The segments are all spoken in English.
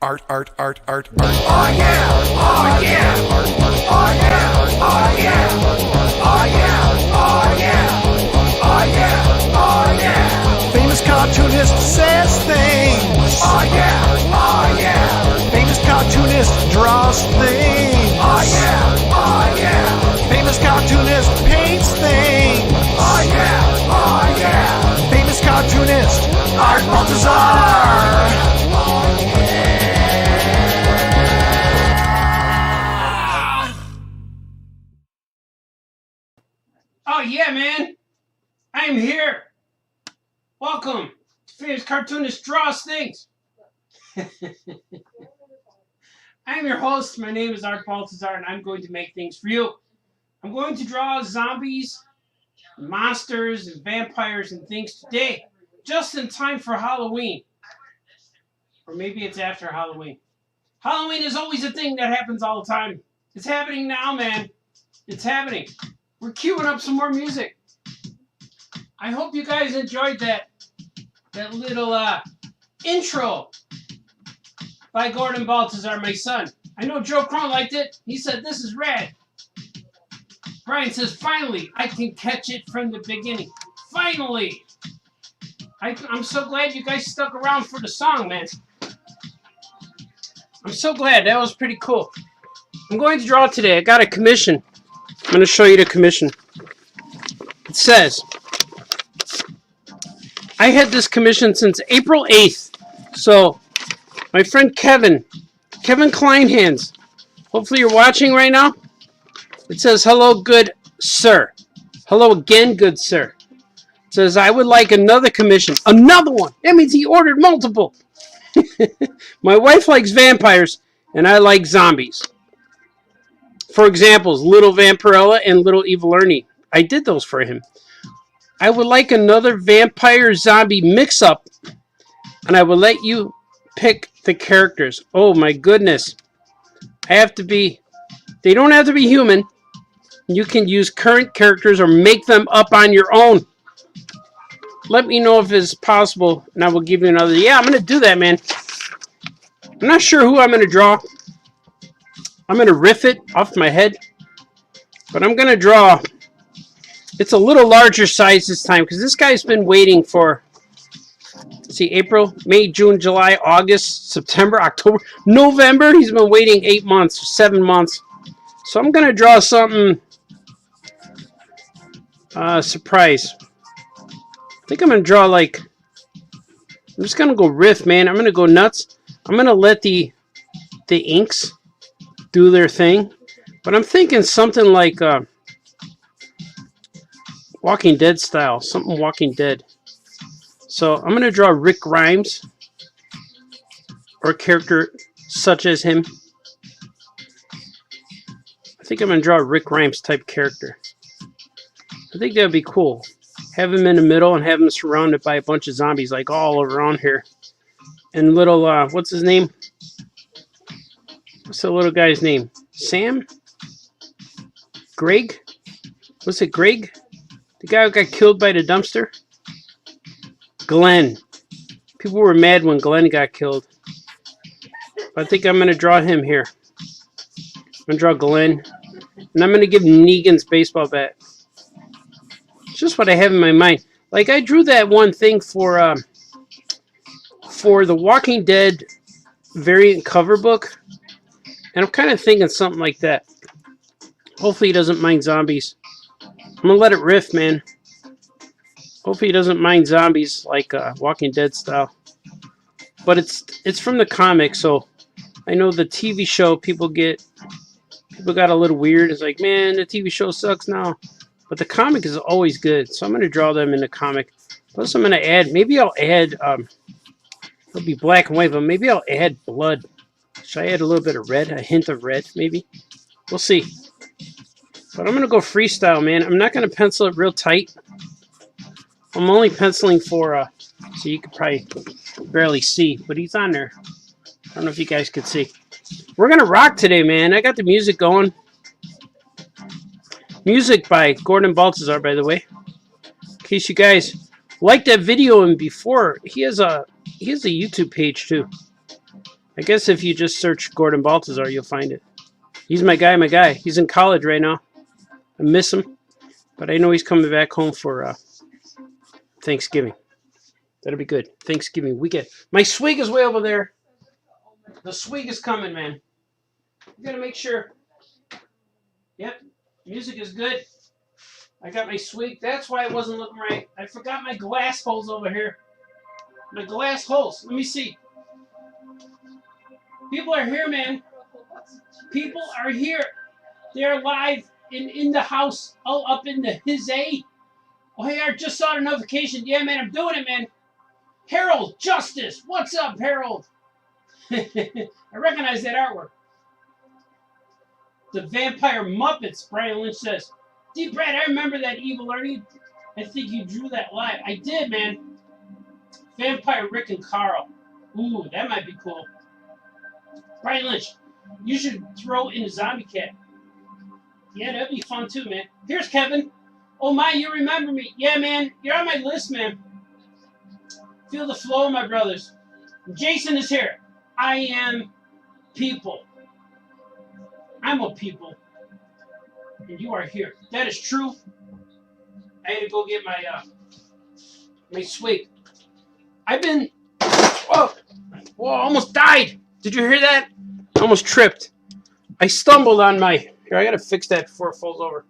Art. Oh yeah! Oh yeah! Oh yeah! Oh yeah! Oh yeah! Oh yeah! Oh yeah! Oh yeah! Famous cartoonist says things. Oh yeah! Oh yeah! Famous cartoonist draws things. Oh yeah! Oh yeah! Famous cartoonist paints things. Oh yeah! Oh yeah! Famous cartoonist Art Baltazar. Oh yeah, man! I'm here! Welcome to Famous Cartoonist Draws Things! I'm your host, my name is Art Baltazar, and I'm going to make things for you. I'm going to draw zombies, monsters, and vampires and things today, just in time for Halloween. Or maybe it's after Halloween. Halloween is always a thing that happens all the time. It's happening now, man. It's happening. We're queuing up some more music. I hope you guys enjoyed that little intro by Gordon Baltazar, my son. I know Joe Crone liked it. He said, "This is rad." Brian says, "Finally, I can catch it from the beginning." Finally! I'm so glad you guys stuck around for the song, man. I'm so glad. That was pretty cool. I'm going to draw today. I got a commission. I'm going to show you the commission. It says, I had this commission since April 8th. So, my friend Kevin Kleinhands, hopefully you're watching right now. It says, "Hello, good sir." Hello again, good sir. It says, "I would like another commission." Another one! That means he ordered multiple. My wife likes vampires, and I like zombies. For examples, Little Vampirella and Little Evil Ernie. I did those for him. I would like another vampire-zombie mix-up, and I will let you pick the characters. Oh my goodness. They don't have to be human. You can use current characters or make them up on your own. Let me know if it's possible, and I will give you another. Yeah, I'm going to do that, man. I'm not sure who I'm going to draw. I'm going to riff it off my head. But I'm going to draw. It's a little larger size this time because this guy's been waiting for, let's see, April, May, June, July, August, September, October, November. He's been waiting 8 months, 7 months. So I'm going to draw something surprise. I think I'm going to draw I'm just going to go riff, man. I'm going to go nuts. I'm going to let the inks do their thing. But I'm thinking something like Walking Dead style. Something Walking Dead. So I'm going to draw Rick Grimes. Or a character such as him. I think I'm going to draw a Rick Grimes type character. I think that would be cool. Have him in the middle and have him surrounded by a bunch of zombies like all around here. And little, what's his name? What's the little guy's name? Sam? Greg? Was it Greg? The guy who got killed by the dumpster? Glenn. People were mad when Glenn got killed. I think I'm going to draw him here. I'm going to draw Glenn. And I'm going to give Negan's baseball bat. It's just what I have in my mind. Like, I drew that one thing for the Walking Dead variant cover book. And I'm kind of thinking something like that. Hopefully he doesn't mind zombies. I'm going to let it riff, man. Hopefully he doesn't mind zombies like Walking Dead style. But it's from the comic, so I know the TV show people got a little weird. It's like, man, the TV show sucks now. But the comic is always good. So I'm going to draw them in the comic. Plus I'm going to add, maybe I'll add, it'll be black and white, but maybe I'll add blood. Should I add a little bit of red? A hint of red, maybe? We'll see. But I'm going to go freestyle, man. I'm not going to pencil it real tight. I'm only penciling for, so you could probably barely see. But he's on there. I don't know if you guys could see. We're going to rock today, man. I got the music going. Music by Gordon Baltazar, by the way. In case you guys liked that video and before, he has a YouTube page too. I guess if you just search Gordon Baltazar, you'll find it. He's my guy. He's in college right now. I miss him, but I know he's coming back home for Thanksgiving. That'll be good. Thanksgiving weekend. My swig is way over there. The swig is coming, man. You gotta make sure. Yep, music is good. I got my swig. That's why it wasn't looking right. I forgot my glass holes over here. My glass holes. Let me see. People are here, man. People are here. They're live in the house. Oh, up in the his A. Oh, hey, I just saw the notification. Yeah, man, I'm doing it, man. Harold Justice. What's up, Harold? I recognize that artwork. The Vampire Muppets, Brian Lynch says. Deep Brad, I remember that evil Ernie. I think you drew that live. I did, man. Vampire Rick and Carl. Ooh, that might be cool. Brian Lynch, you should throw in a zombie cat. Yeah, that'd be fun too, man. Here's Kevin. Oh my, you remember me. Yeah, man, you're on my list, man. Feel the flow, my brothers. Jason is here. I am people. I'm a people. And you are here. That is true. I had to go get my my swig. I've been whoa, almost died. Did you hear that? I almost tripped. I stumbled on my here, I gotta fix that before it falls over.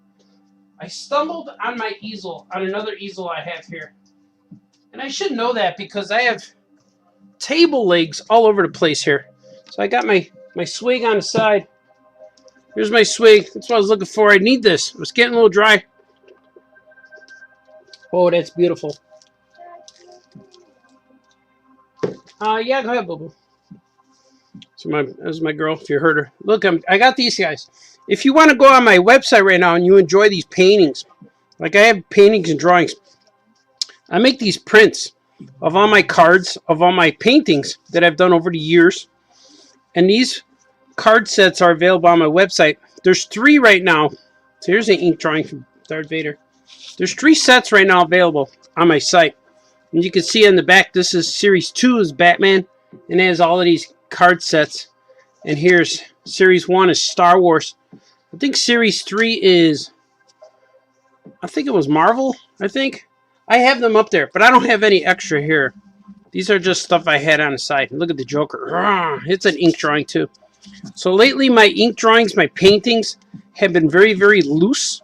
I stumbled on my easel, on another easel I have here. And I should know that because I have table legs all over the place here. So I got my swig on the side. Here's my swig. That's what I was looking for. I need this. It was getting a little dry. Oh, that's beautiful. Yeah, go ahead, Boo-Boo. So that's my girl, if you heard her. Look, I got these guys. If you want to go on my website right now and you enjoy these paintings, like I have paintings and drawings, I make these prints of all my cards, of all my paintings that I've done over the years. And these card sets are available on my website. There's 3 right now. So here's an ink drawing from Darth Vader. There's 3 sets right now available on my site. And you can see in the back, this is Series 2 is Batman. And it has all of these card sets. And here's Series 1 is Star Wars. I think Series 3 is, I think it was Marvel, I think. I have them up there, but I don't have any extra here. These are just stuff I had on the side. Look at the Joker. It's an ink drawing too. So lately my ink drawings, my paintings have been very, very loose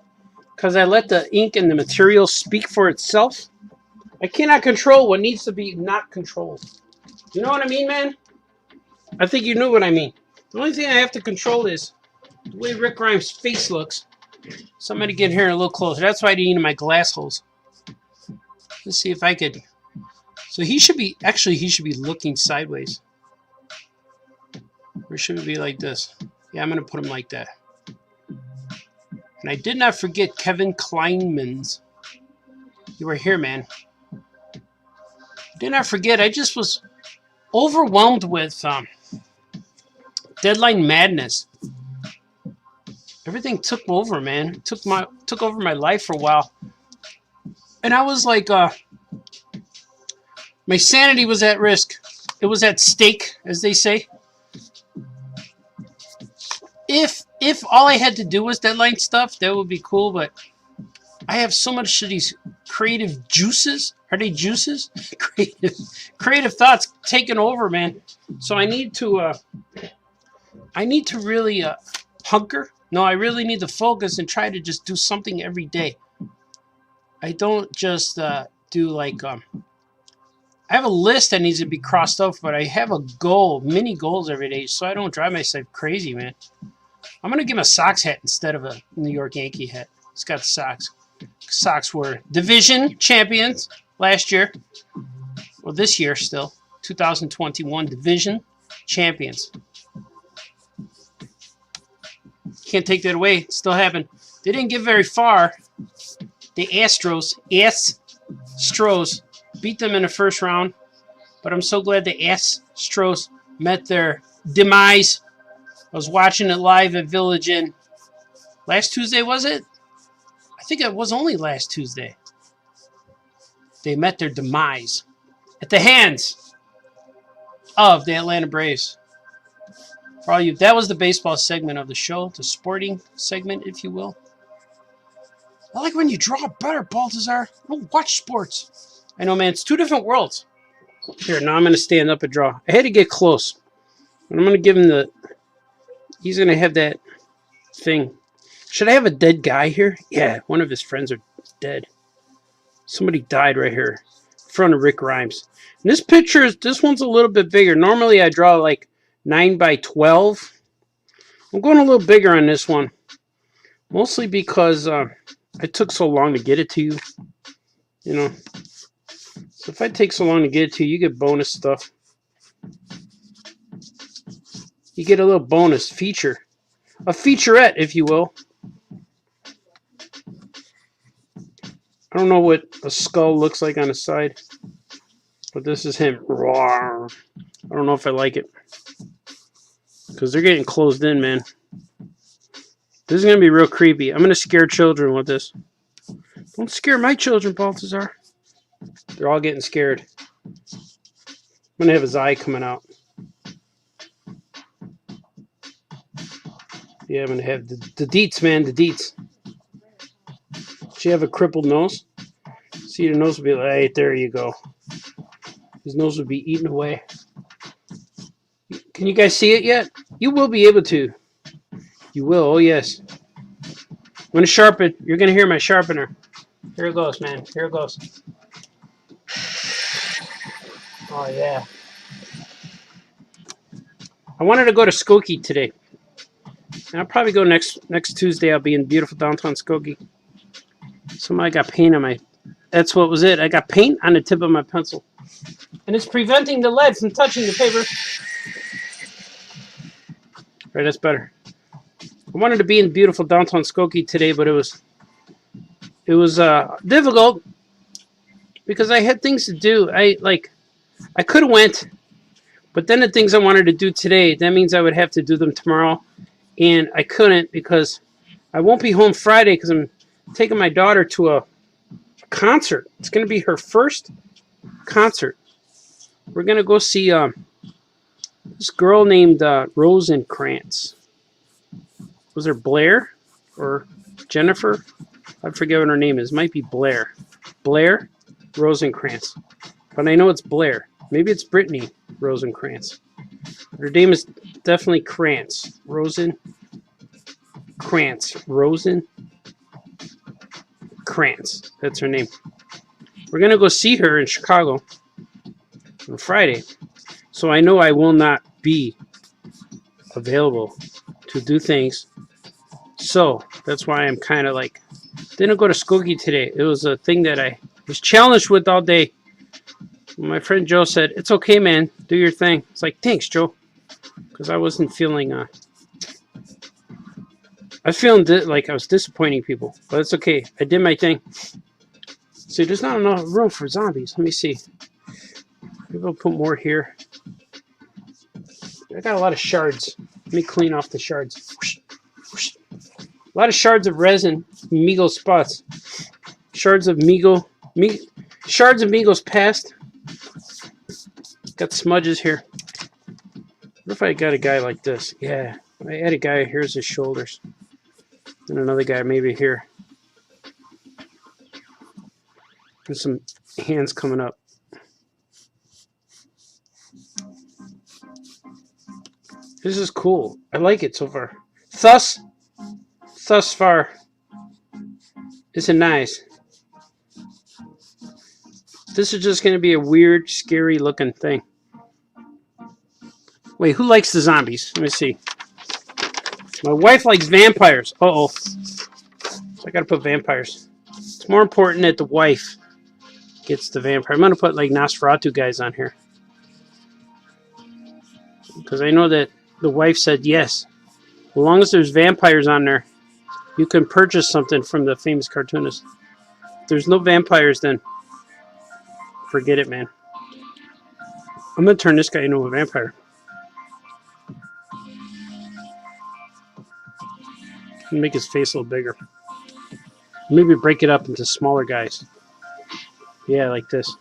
because I let the ink and the material speak for itself. I cannot control what needs to be not controlled. You know what I mean, man? I think you knew what I mean. The only thing I have to control is the way Rick Grimes' face looks. Somebody get here a little closer. That's why I need my glass holes. Let's see if I could. So he should be, actually he should be looking sideways. Or should it be like this? Yeah, I'm going to put him like that. And I did not forget Kevin Kleinmans. You were here, man. Did not forget, I just was overwhelmed with deadline madness. Everything took over, man. Took over my life for a while. And I was like, my sanity was at risk. It was at stake, as they say. If all I had to do was deadline stuff, that would be cool, but I have so much of these creative juices. Are they juices? Creative thoughts taking over, man. So I need to really hunker. No, I really need to focus and try to just do something every day. I don't just do like I have a list that needs to be crossed off, but I have a goal, mini goals every day, so I don't drive myself crazy, man. I'm gonna get him a Sox hat instead of a New York Yankee hat. It's got the Sox. Sox were division champions last year. Well, this year still. 2021 division champions. Can't take that away. It still happened. They didn't get very far. The Astros beat them in the first round. But I'm so glad the Astros met their demise. I was watching it live at Village Inn. Last Tuesday, was it? I think it was only last Tuesday. They met their demise at the hands of the Atlanta Braves. For all you, that was the baseball segment of the show, the sporting segment, if you will. I like when you draw better, Baltazar. I don't watch sports. I know, man. It's two different worlds. Here, now I'm going to stand up and draw. I had to get close. And I'm going to give him the... He's going to have that thing. Should I have a dead guy here? Yeah, one of his friends are dead. Somebody died right here in front of Rick Grimes. And this picture, this one's a little bit bigger. Normally I draw like 9 by 12. I'm going a little bigger on this one. Mostly because it took so long to get it to you. You know. So if I take so long to get it to you, you get bonus stuff. You get a little bonus feature. A featurette, if you will. I don't know what a skull looks like on the side. But this is him. Roar. I don't know if I like it. Because they're getting closed in, man. This is going to be real creepy. I'm going to scare children with this. Don't scare my children, Baltazar. They're all getting scared. I'm going to have his eye coming out. Yeah, I'm going to have the deets, man. The deets. She have a crippled nose. See, the nose will be like, hey, there you go. His nose would be eaten away. Can you guys see it yet? You will be able to. You will, oh yes. I'm going to sharpen. You're going to hear my sharpener. Here it goes, man. Here it goes. Oh, yeah. I wanted to go to Skokie today. And I'll probably go next Tuesday. I'll be in beautiful downtown Skokie. Somebody got paint on my... That's what was it. I got paint on the tip of my pencil. And it's preventing the lead from touching the paper. Right, that's better. I wanted to be in beautiful downtown Skokie today, but it was difficult because I had things to do. I could have went, but then the things I wanted to do today, that means I would have to do them tomorrow, and I couldn't because I won't be home Friday because I'm taking my daughter to a concert. It's going to be her first concert. We're going to go see this girl named Rosencrantz. Was there Blair or Jennifer? I forget what her name is. Might be Blair. Blair Rosencrantz. But I know it's Blair. Maybe it's Brittany Rosencrantz. Her name is definitely Krantz. Rosencrantz. Krantz. That's her name. We're going to go see her in Chicago on Friday. So I know I will not be available to do things. So that's why I'm kind of like, didn't go to Skokie today. It was a thing that I was challenged with all day. My friend Joe said, it's okay, man. Do your thing. It's like, thanks, Joe. Because I wasn't feeling, I was feeling like I was disappointing people. But it's okay. I did my thing. See, there's not enough room for zombies. Let me see. Maybe I'll put more here. I got a lot of shards. Let me clean off the shards. Whoosh, whoosh. A lot of shards of resin. Meagle spots. Shards of Meagle's past. Got smudges here. What if I got a guy like this? Yeah. I had a guy, here's his shoulders. And another guy maybe here. There's some hands coming up. This is cool. I like it so far. Thus far. This is nice. This is just going to be a weird, scary looking thing. Wait, who likes the zombies? Let me see. My wife likes vampires. Uh-oh. So I got to put vampires. It's more important that the wife gets the vampire. I'm going to put like Nosferatu guys on here. Because I know that the wife said yes. As long as there's vampires on there, you can purchase something from the famous cartoonist. If there's no vampires, then forget it, man. I'm going to turn this guy into a vampire. Make his face a little bigger. Maybe break it up into smaller guys. Yeah, like this.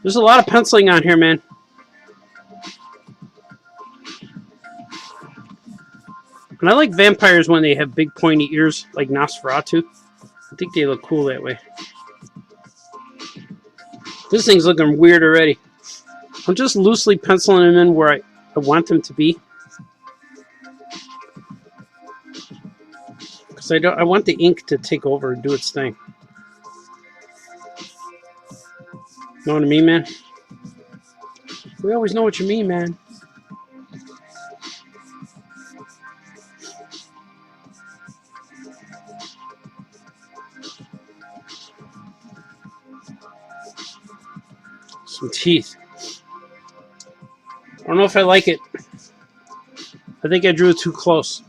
There's a lot of penciling on here, man. And I like vampires when they have big pointy ears, like Nosferatu. I think they look cool that way. This thing's looking weird already. I'm just loosely penciling them in where I want them to be. Because I want the ink to take over and do its thing. Know what I mean, man? We always know what you mean, man. Some teeth. I don't know if I like it. I think I drew it too close.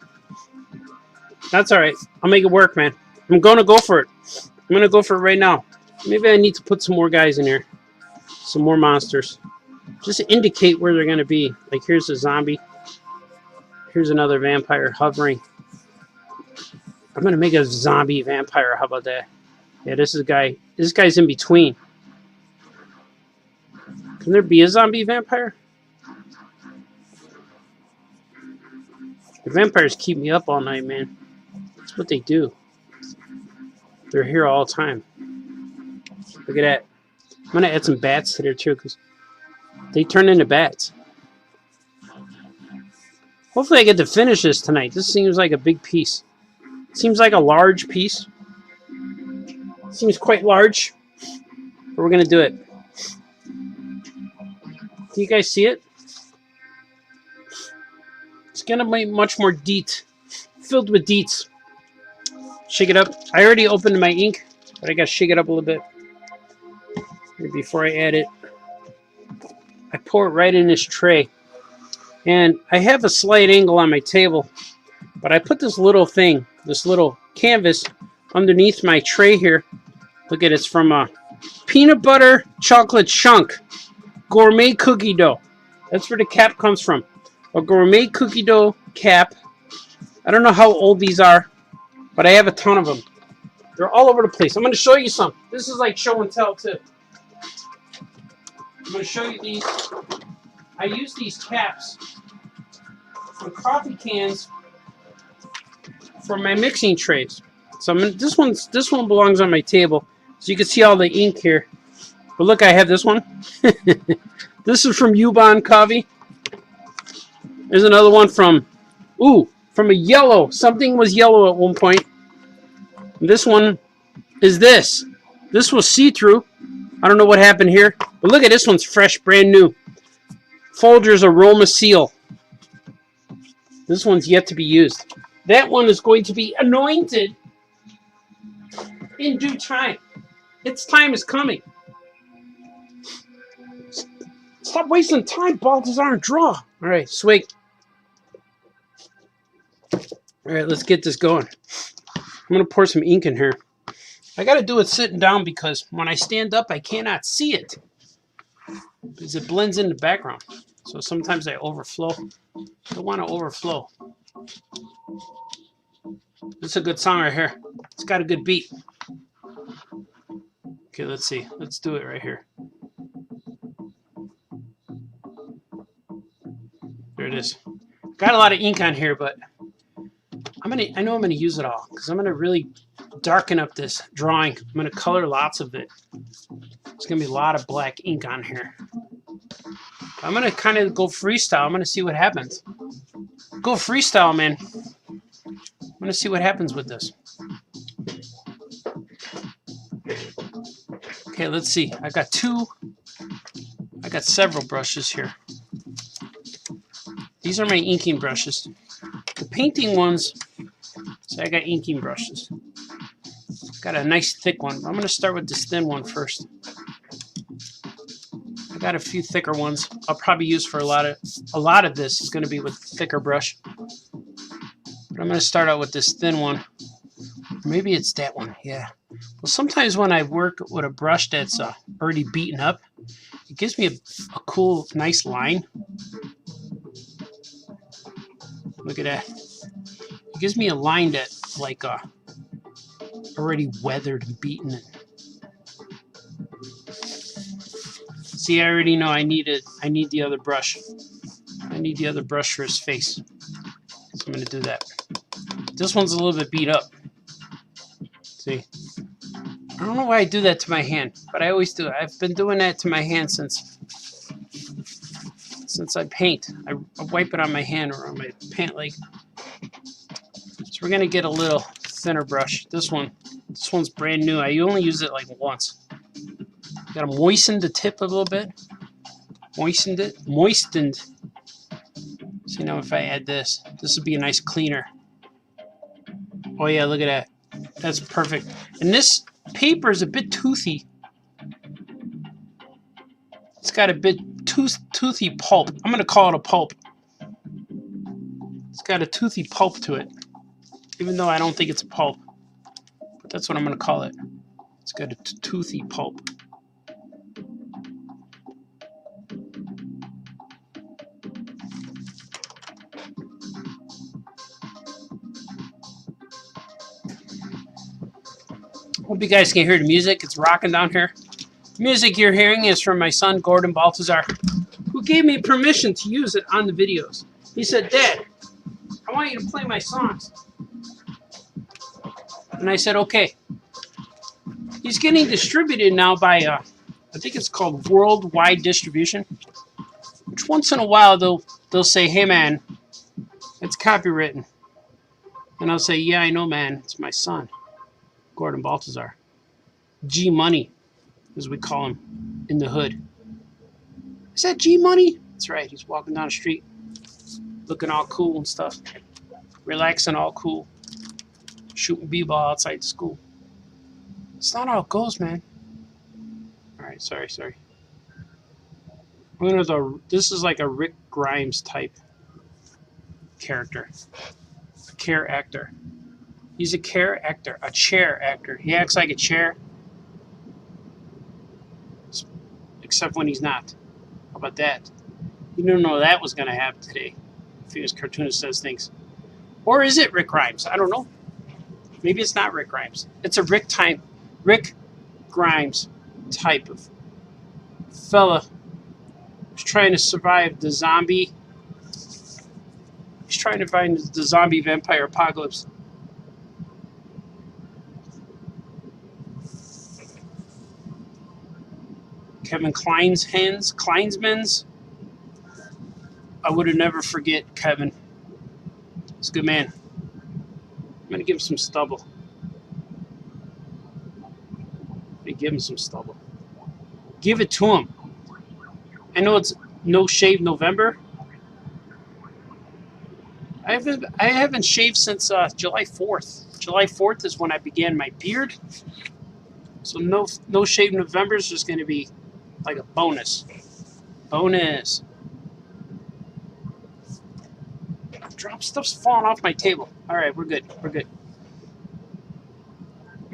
That's alright. I'll make it work, man. I'm going to go for it. I'm going to go for it right now. Maybe I need to put some more guys in here. Some more monsters. Just to indicate where they're going to be. Like, here's a zombie. Here's another vampire hovering. I'm going to make a zombie vampire. How about that? Yeah, this is a guy. This guy's in between. Can there be a zombie vampire? The vampires keep me up all night, man. That's what they do. They're here all the time. Look at that. I'm going to add some bats to there, too, because they turn into bats. Hopefully I get to finish this tonight. This seems like a big piece. Seems like a large piece. Seems quite large. But we're going to do it. Can you guys see it? It's going to be much more deet. Filled with deets. Shake it up. I already opened my ink, but I got to shake it up a little bit. Before I add it. I pour it right in this tray. And I have a slight angle on my table, but I put this little thing, this little canvas underneath my tray here. Look at it, it's from a peanut butter chocolate chunk gourmet cookie dough. That's where the cap comes from. A gourmet cookie dough cap. I don't know how old these are, but I have a ton of them. They're all over the place. I'm going to show you some. This is like show and tell too. I'm going to show you these. I use these caps from coffee cans for my mixing trays. So this one belongs on my table. So you can see all the ink here. But look, I have this one. This is from Ubon Coffee. There's another one from a yellow. Something was yellow at one point. And this one is this. This was see-through. I don't know what happened here. But look at this one's fresh, brand new. Folgers Aroma Seal. This one's yet to be used. That one is going to be anointed in due time. Its time is coming. Stop wasting time, Balthazar, and draw. All right, swig. All right, let's get this going. I'm going to pour some ink in here. I got to do it sitting down because when I stand up, I cannot see it. Because it blends in the background. So sometimes I overflow. I don't want to overflow. This is a good song right here. It's got a good beat. Okay, let's see. Let's do it right here. There it is. Got a lot of ink on here, but I know I'm gonna use it all because I'm gonna really darken up this drawing. I'm gonna color lots of it. There's gonna be a lot of black ink on here. I'm gonna kind of go freestyle. I'm gonna see what happens. Go freestyle, man. I'm gonna see what happens with this. Okay, let's see. I got several brushes here. These are my inking brushes. The painting ones, so I got inking brushes. Got a nice thick one. I'm gonna start with this thin one first. I got a few thicker ones. I'll probably use for a lot of this is gonna be with thicker brush. But I'm gonna start out with this thin one. Maybe it's that one, yeah. Well, sometimes when I work with a brush that's already beaten up, it gives me a cool, nice line. Look at that. It gives me a line that's like already weathered and beaten. See, I already know I need the other brush. I need the other brush for his face. So I'm going to do that. This one's a little bit beat up. See? I don't know why I do that to my hand, but I always do it. I've been doing that to my hand since I paint. I wipe it on my hand or on my pant leg. So we're gonna get a little thinner brush. This one's brand new. I only use it like once. Gotta moisten the tip a little bit. Moistened. So now if I add this would be a nice cleaner. Oh yeah, look at that. That's perfect. And this paper is a bit toothy. It's got a bit toothy pulp. I'm gonna call it a pulp. It's got a toothy pulp to it, even though I don't think it's a pulp. But that's what I'm gonna call it. It's got a toothy pulp. Hope you guys can hear the music. It's rocking down here. The music you're hearing is from my son, Gordon Baltazar, who gave me permission to use it on the videos. He said, Dad, I want you to play my songs. And I said, okay. He's getting distributed now by, I think it's called Worldwide Distribution, which once in a while they'll say, hey man, it's copywritten. And I'll say, yeah, I know, man. It's my son, Gordon Baltazar. G Money, as we call him in the hood. Is that G Money? That's right. He's walking down the street, looking all cool and stuff, relaxing, all cool, shooting b-ball outside the school. It's not how it goes, man. All right, sorry. This is like a Rick Grimes type character, a care actor. He's a care actor, a chair actor. He acts like a chair, except when he's not. How about that? You didn't know that was going to happen today. Famous Cartoonist says things. Or is it Rick Grimes? I don't know. Maybe it's not Rick Grimes. It's a Rick Grimes type of fella who's trying to survive the zombie. He's trying to find the zombie vampire apocalypse. Kevin Kleinsman's. I would have never forget Kevin. He's a good man. I'm going to give him some stubble. Give him some stubble. Give it to him. I know it's No Shave November. I haven't shaved since July 4th. July 4th is when I began my beard. So no Shave November is just going to be like a bonus. Bonus. Stuff's falling off my table. All right, we're good. I'm going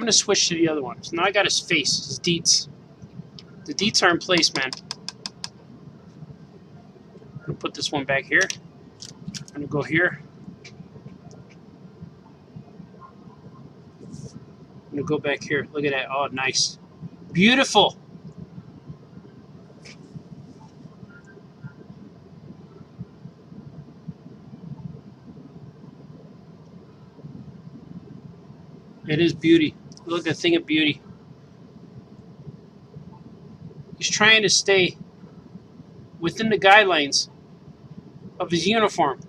to switch to the other one. So now I got his face, his deets. The deets are in place, man. I'm going to put this one back here. I'm going to go here. I'm going to go back here. Look at that. Oh, nice. Beautiful. It is beauty. Look, a thing of beauty. He's trying to stay within the guidelines of his uniform.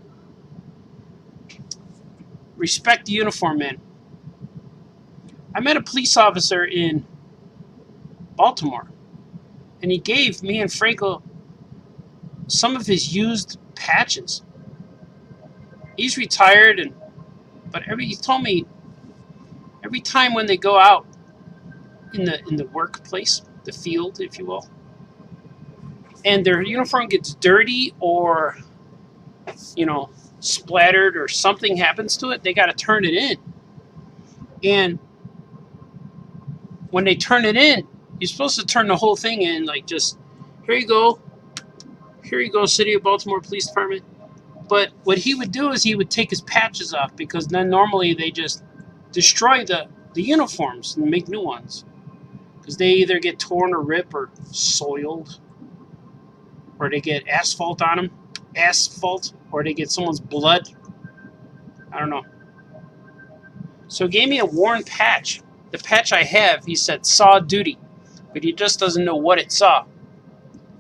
Respect the uniform, man. I met a police officer in Baltimore, and he gave me and Franco some of his used patches. He's retired, but he told me every time when they go out in the workplace, the field, if you will, and their uniform gets dirty or, splattered or something happens to it, they got to turn it in. And when they turn it in, you're supposed to turn the whole thing in, like just, here you go, City of Baltimore Police Department. But what he would do is he would take his patches off, because then normally they just destroy the uniforms and make new ones, because they either get torn or ripped or soiled, or they get asphalt on them, or they get someone's blood. I don't know. So he gave me a worn patch. The patch I have, he said, saw duty. But he just doesn't know what it saw.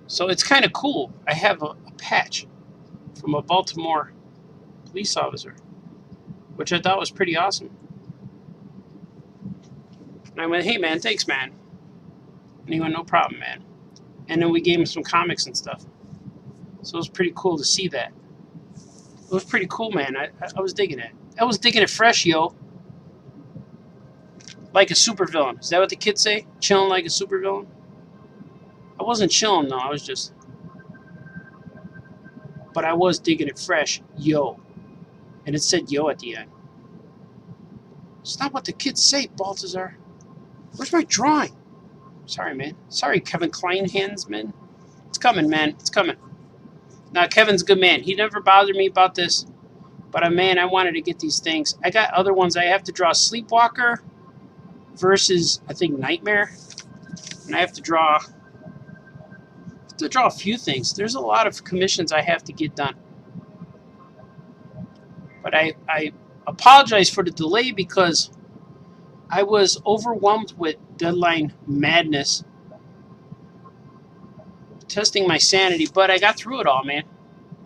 So it's kind of cool. I have a patch from a Baltimore police officer, which I thought was pretty awesome. And I went, hey man, thanks man. And he went, no problem, man. And then we gave him some comics and stuff. So it was pretty cool to see that. It was pretty cool, man. I was digging it. I was digging it fresh, yo. Like a supervillain. Is that what the kids say? Chilling like a supervillain? I wasn't chilling, though. I was just... But I was digging it fresh, yo. And it said yo at the end. It's not what the kids say, Baltazar. Where's my drawing? Sorry, man. Sorry, Kevin Klein hands, man. It's coming, man. It's coming. Now, Kevin's a good man. He never bothered me about this. But, man, I wanted to get these things. I got other ones. I have to draw Sleepwalker versus, I think, Nightmare. And I have to draw a few things. There's a lot of commissions I have to get done. But I apologize for the delay because I was overwhelmed with deadline madness. Testing my sanity, but I got through it all, man.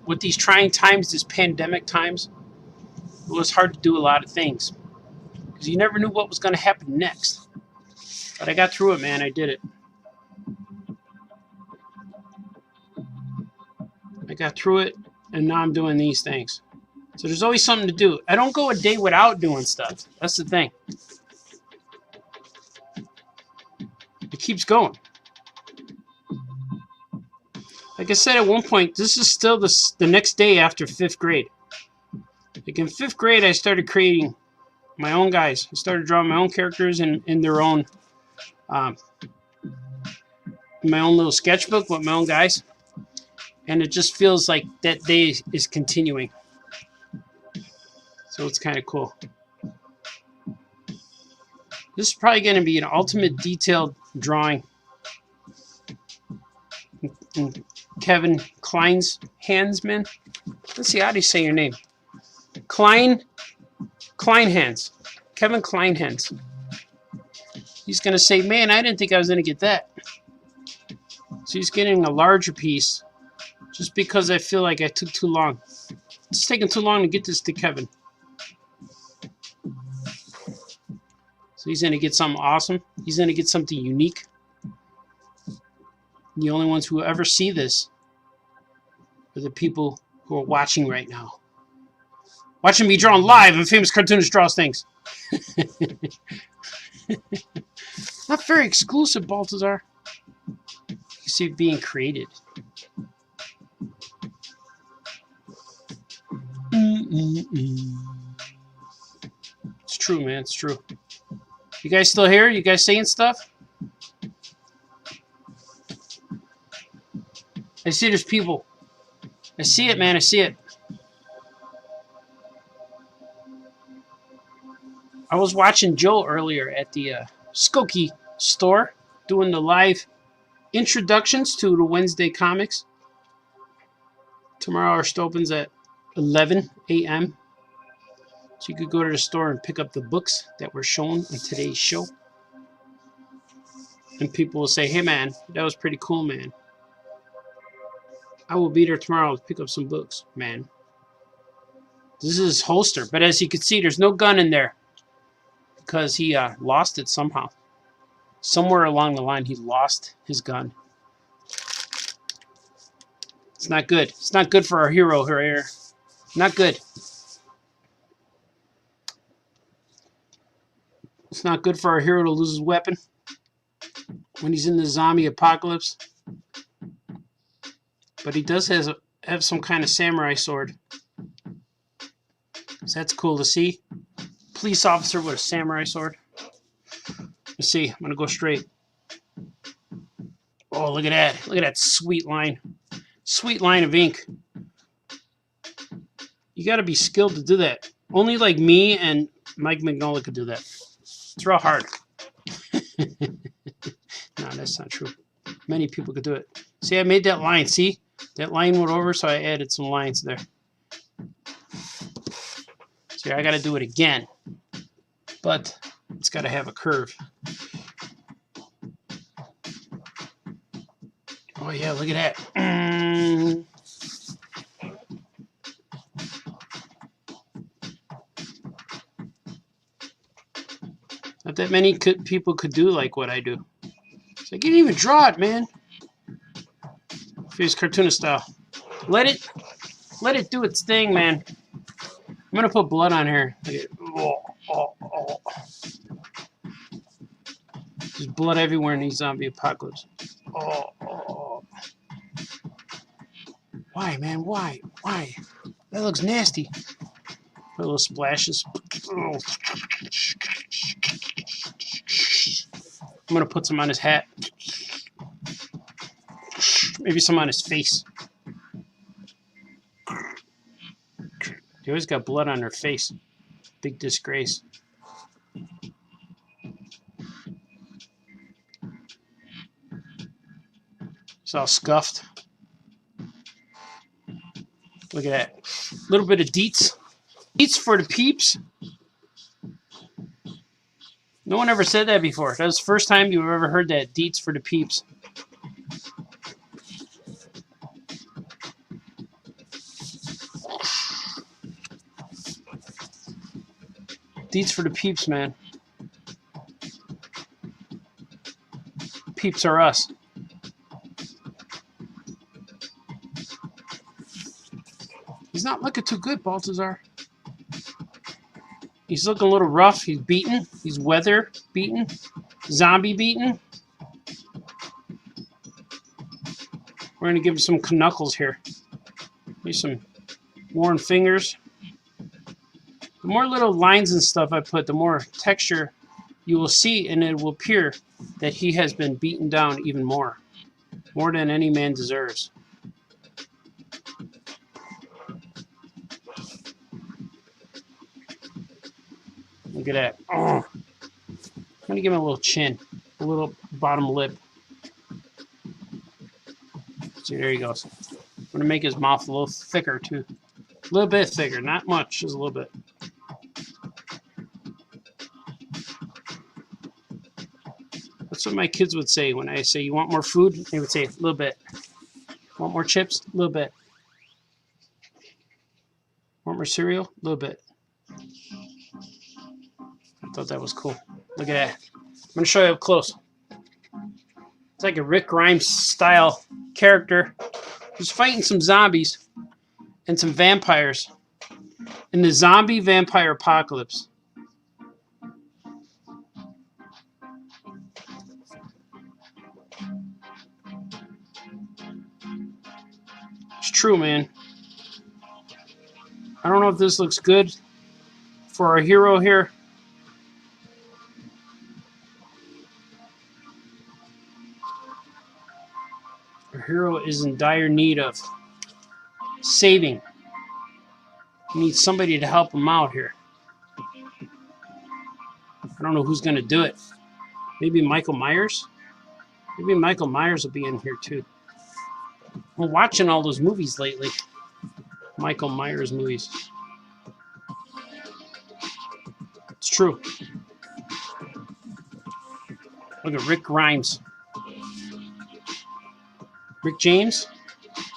With these trying times, these pandemic times, it was hard to do a lot of things because you never knew what was going to happen next. But I got through it, man. I did it. I got through it, and now I'm doing these things. So there's always something to do. I don't go a day without doing stuff. That's the thing. It keeps going. Like I said at one point, this is still the next day after 5th grade. Like in 5th grade, I started creating my own guys. I started drawing my own characters in their own, my own little sketchbook with my own guys. And it just feels like that day is continuing. So it's kind of cool. This is probably going to be an ultimate detailed drawing. Kevin Klein's hands, man. Let's see, how do you say your name? Klein hands. Kevin Klein hands. He's going to say, man, I didn't think I was going to get that. So he's getting a larger piece just because I feel like I took too long. It's taking too long to get this to Kevin. So he's going to get something awesome. He's going to get something unique. The only ones who ever see this are the people who are watching right now. Watching me drawn live on Famous Cartoonist Draws Things. Not very exclusive, Baltazar. You see it being created. It's true, man. It's true. You guys still here? You guys saying stuff? I see there's people. I see it, man. I see it. I was watching Joe earlier at the Skokie store doing the live introductions to the Wednesday comics. Tomorrow our store opens at 11 a.m. So you could go to the store and pick up the books that were shown in today's show. And people will say, hey, man, that was pretty cool, man. I will be there tomorrow to pick up some books, man. This is his holster. But as you can see, there's no gun in there. Because he lost it somehow. Somewhere along the line, he lost his gun. It's not good. It's not good for our hero here. Not good. It's not good for our hero to lose his weapon when he's in the zombie apocalypse. But he does have some kind of samurai sword. So that's cool to see. Police officer with a samurai sword. Let's see. I'm going to go straight. Oh, look at that. Look at that sweet line. Sweet line of ink. You got to be skilled to do that. Only like me and Mike Mignola could do that. It's real hard. No, that's not true. Many people could do it. See, I made that line. See? That line went over, so I added some lines there. See, I got to do it again. but it's got to have a curve. Oh yeah, look at that. Not that many people could do like what I do. It's like, you didn't even draw it, man. Face cartoonist style. Let it do its thing, man. I'm gonna put blood on here. Oh. There's blood everywhere in these zombie apocalypse. Oh. Why, man? Why? That looks nasty. Put little splashes. Oh. I'm gonna put some on his hat. Maybe some on his face. They always got blood on their face. Big disgrace. It's all scuffed. Look at that. A little bit of deets. Deets for the peeps. No one ever said that before. That was the first time you've ever heard that. Deets for the peeps. Deets for the peeps, man. Peeps are us. He's not looking too good, Baltazar. He's looking a little rough. He's beaten. He's weather beaten. Zombie beaten. We're going to give him some knuckles here. Maybe some worn fingers. The more little lines and stuff I put, the more texture you will see, and it will appear that he has been beaten down even more. More than any man deserves. Look at that. Oh. I'm going to give him a little chin. A little bottom lip. See, there he goes. I'm going to make his mouth a little thicker, too. A little bit thicker. Not much, just a little bit. That's what my kids would say when I say, you want more food? They would say, a little bit. Want more chips? A little bit. Want more cereal? A little bit. I thought that was cool. Look at that. I'm going to show you up close. It's like a Rick Grimes style character who's fighting some zombies and some vampires in the zombie vampire apocalypse. It's true, man. I don't know if this looks good for our hero here. Our hero is in dire need of saving. He needs somebody to help him out here. I don't know who's going to do it. Maybe Michael Myers? Maybe Michael Myers will be in here too. I'm watching all those movies lately. Michael Myers movies. It's true. Look at Rick Grimes. Rick James?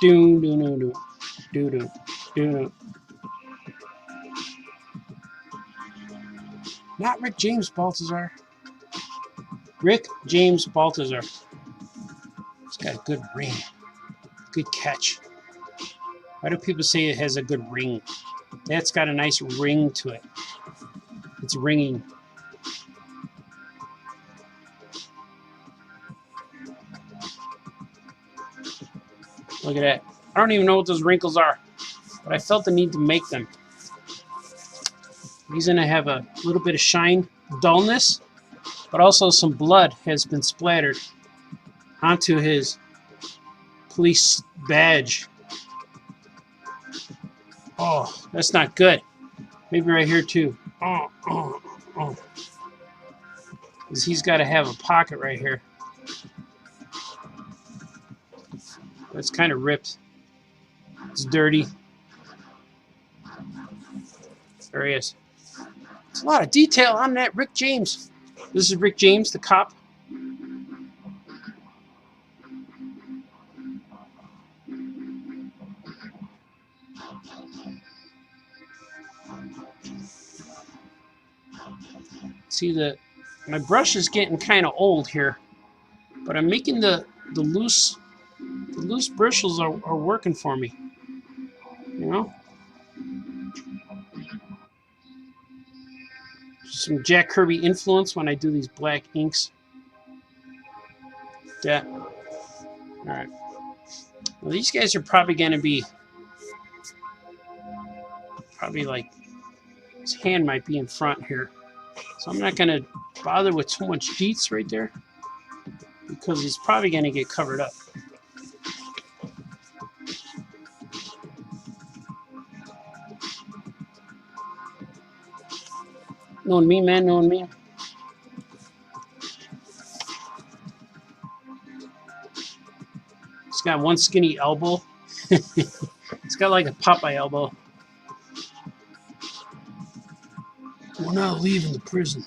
Do. Not Rick James Baltazar. Rick James Baltazar. It's got a good ring. Good catch. Why do people say it has a good ring? That's got a nice ring to it. It's ringing. Look at that. I don't even know what those wrinkles are, but I felt the need to make them. He's going to have a little bit of shine, dullness, but also some blood has been splattered onto his police badge. Oh, that's not good. Maybe right here too. Oh. Because he's got to have a pocket right here. It's kind of ripped. It's dirty. There he is. It's a lot of detail on that Rick James. This is Rick James, the cop. See, my brush is getting kind of old here, but I'm making the loose bristles are working for me. You know, some Jack Kirby influence when I do these black inks. Yeah. All right. Well, these guys are probably going to be like his hand might be in front here. So I'm not going to bother with too much deets right there because he's probably going to get covered up. Knowing me, man, knowing me. He's got one skinny elbow. It's got like a Popeye elbow. We're not leaving the prison.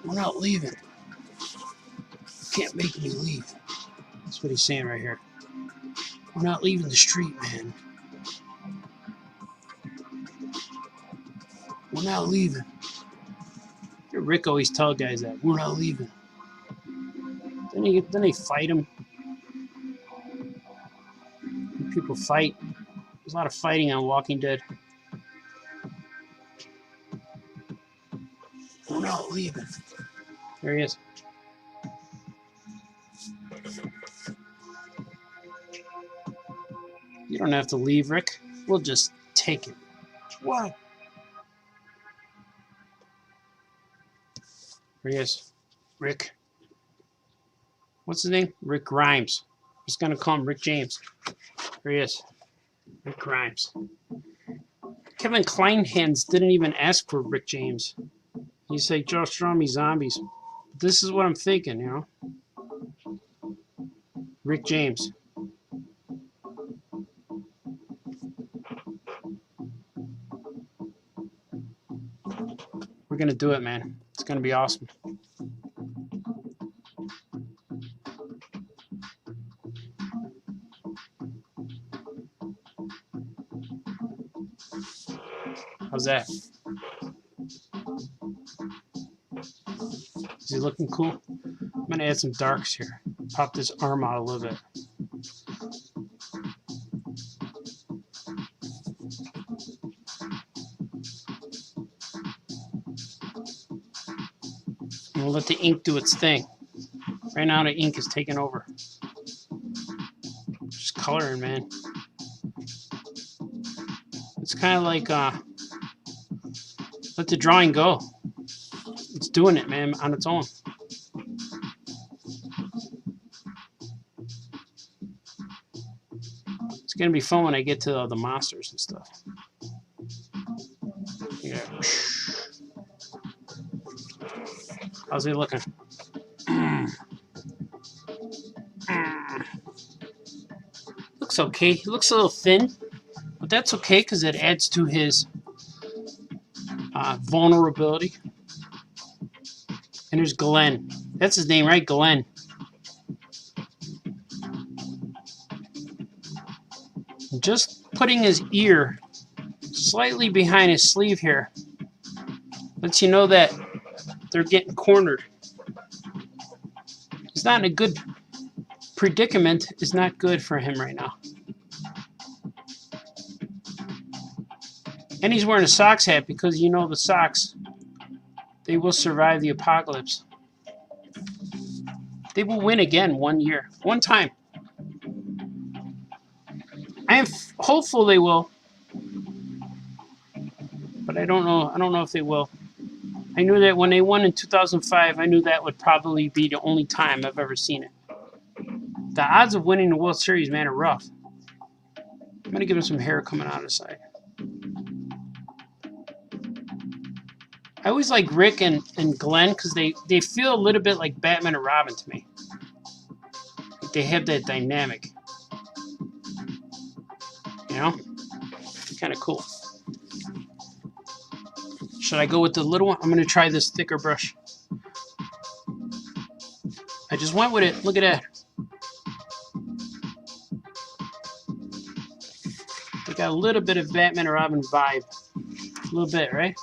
We're not leaving. You can't make me leave. That's what he's saying right here. We're not leaving the street, man. We're not leaving. Rick always tells guys that. We're not leaving. Then they fight him. People fight. There's a lot of fighting on Walking Dead. We're not leaving. There he is. You don't have to leave, Rick. We'll just take it. What? There he is. Rick. What's his name? Rick Grimes. I'm just going to call him Rick James. There he is. Rick Grimes. Kevin Kleinhans didn't even ask for Rick James. He said, just draw me zombies. This is what I'm thinking, you know? Rick James. We're going to do it, man. It's going to be awesome. How's that? Is he looking cool? I'm going to add some darks here. Pop this arm out a little bit. And we'll let the ink do its thing. Right now the ink is taking over. Just coloring, man. It's kind of like let the drawing go. It's doing it, man, on its own. It's gonna be fun when I get to the monsters and stuff. Yeah. How's he looking? Looks okay. He looks a little thin, but that's okay because it adds to his vulnerability. And there's Glenn. That's his name, right? Glenn. Just putting his ear slightly behind his sleeve here lets you know that they're getting cornered. He's not in a good predicament. Is not good for him right now. And he's wearing a socks hat because you know the socks, they will survive the apocalypse. They will win again one year. One time. I am hopeful they will. But I don't know. I don't know if they will. I knew that when they won in 2005, I knew that would probably be the only time I've ever seen it. The odds of winning the World Series, man, are rough. I'm going to give him some hair coming out of the side. I always like Rick and Glenn because they feel a little bit like Batman and Robin to me. They have that dynamic. You know? Kind of cool. Should I go with the little one? I'm going to try this thicker brush. I just went with it. Look at that. They got a little bit of Batman and Robin vibe. A little bit, right?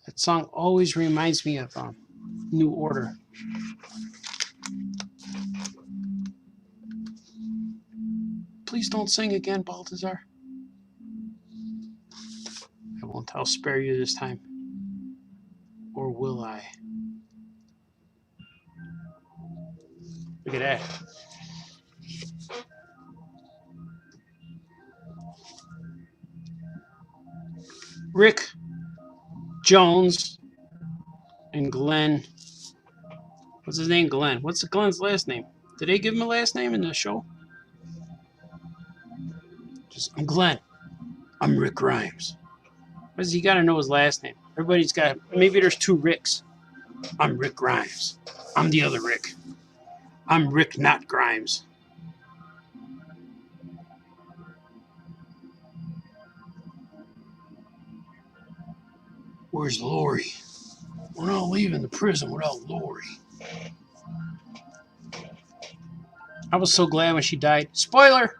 That song always reminds me of New Order. Please don't sing again, Balthazar. I won't. I'll spare you this time. Or will I? Look at that. Rick Jones and Glenn. What's his name? Glenn. What's Glenn's last name? Did they give him a last name in the show? I'm Glenn. I'm Rick Grimes. Why does he got to know his last name? Everybody's got... Maybe there's two Ricks. I'm Rick Grimes. I'm the other Rick. I'm Rick, not Grimes. Where's Lori? We're not leaving the prison without Lori. I was so glad when she died. Spoiler!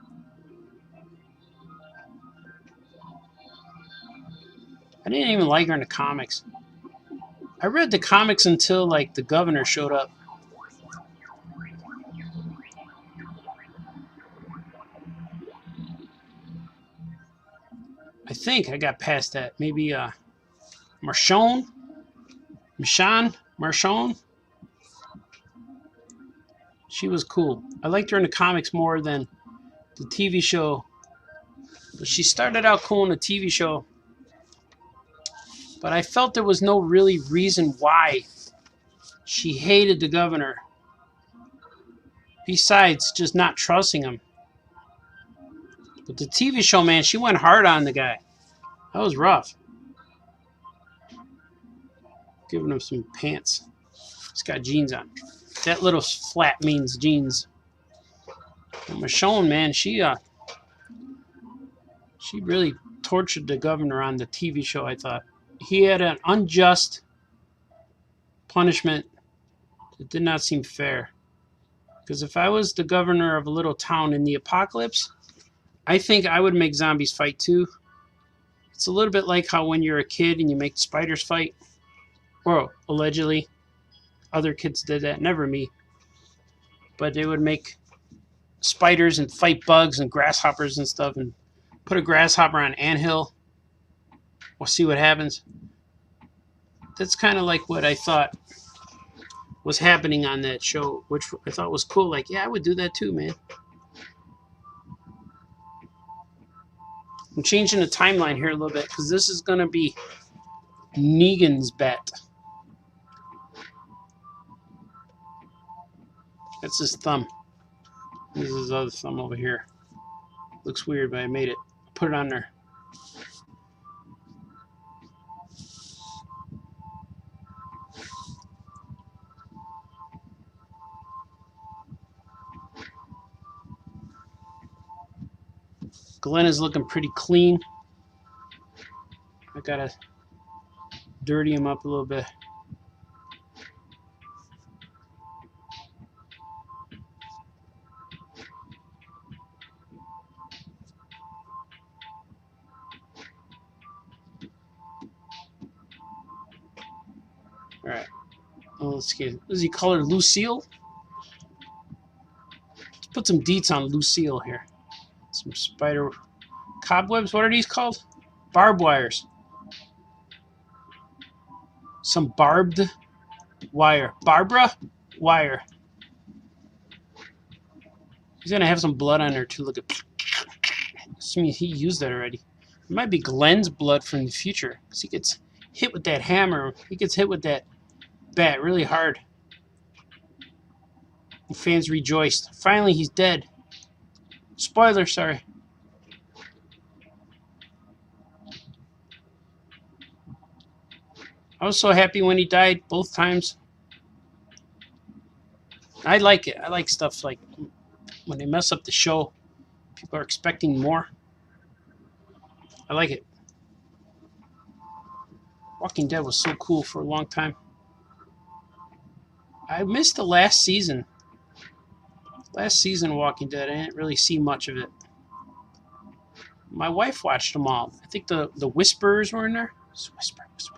I didn't even like her in the comics. I read the comics until, like, the governor showed up. I think I got past that. Maybe, Marchon? She was cool. I liked her in the comics more than the TV show. But she started out cool in the TV show. But I felt there was no really reason why she hated the governor. Besides just not trusting him. But the TV show, man, she went hard on the guy. That was rough. Giving him some pants. He's got jeans on. That little flap means jeans. And Michonne, man, she really tortured the governor on the TV show, I thought. He had an unjust punishment that did not seem fair. Because if I was the governor of a little town in the apocalypse, I think I would make zombies fight too. It's a little bit like how when you're a kid and you make spiders fight. Or allegedly, other kids did that. Never me. But they would make spiders and fight bugs and grasshoppers and stuff and put a grasshopper on an anthill. We'll see what happens. That's kind of like what I thought was happening on that show, which I thought was cool. Like, yeah, I would do that too, man. I'm changing the timeline here a little bit because this is going to be Negan's bet. That's his thumb. This is his other thumb over here. Looks weird, but I made it. Put it on there. Glenn is looking pretty clean. I gotta dirty him up a little bit. Alright. Oh, let's get. Is he colored Lucille? Let's put some deets on Lucille here. Some spider cobwebs. What are these called? Barbed wires. Some barbed wire. Barbara wire. He's gonna have some blood on there too. Look at. Assuming he used that already. It might be Glenn's blood from the future, because he gets hit with that hammer. He gets hit with that bat really hard. The fans rejoiced. Finally, he's dead. Spoiler, sorry. I was so happy when he died both times. I like it. I like stuff like When they mess up the show, people are expecting more. I like it. Walking Dead was so cool for a long time. I missed the last season. Last season of Walking Dead, I didn't really see much of it. My wife watched them all. I think the Whisperers were in there. Whisper. So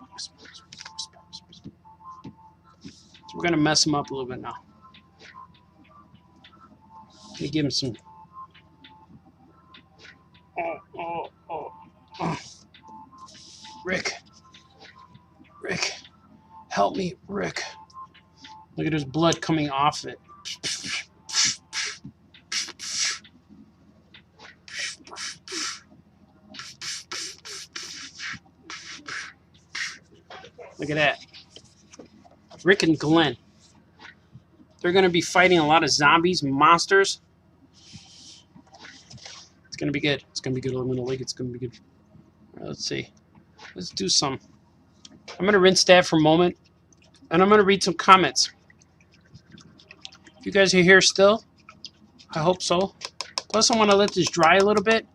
we're gonna mess them up a little bit now. Let me give him some. Oh. Rick, help me, Rick. Look at his blood coming off it. Look at that. Rick and Glenn. They're going to be fighting a lot of zombies, monsters. It's going to be good. It's going to be good. I'm going to like it. It's going to be good. All right, let's see. Let's do some. I'm going to rinse that for a moment. And I'm going to read some comments. If you guys are here still, I hope so. Plus, I want to let this dry a little bit.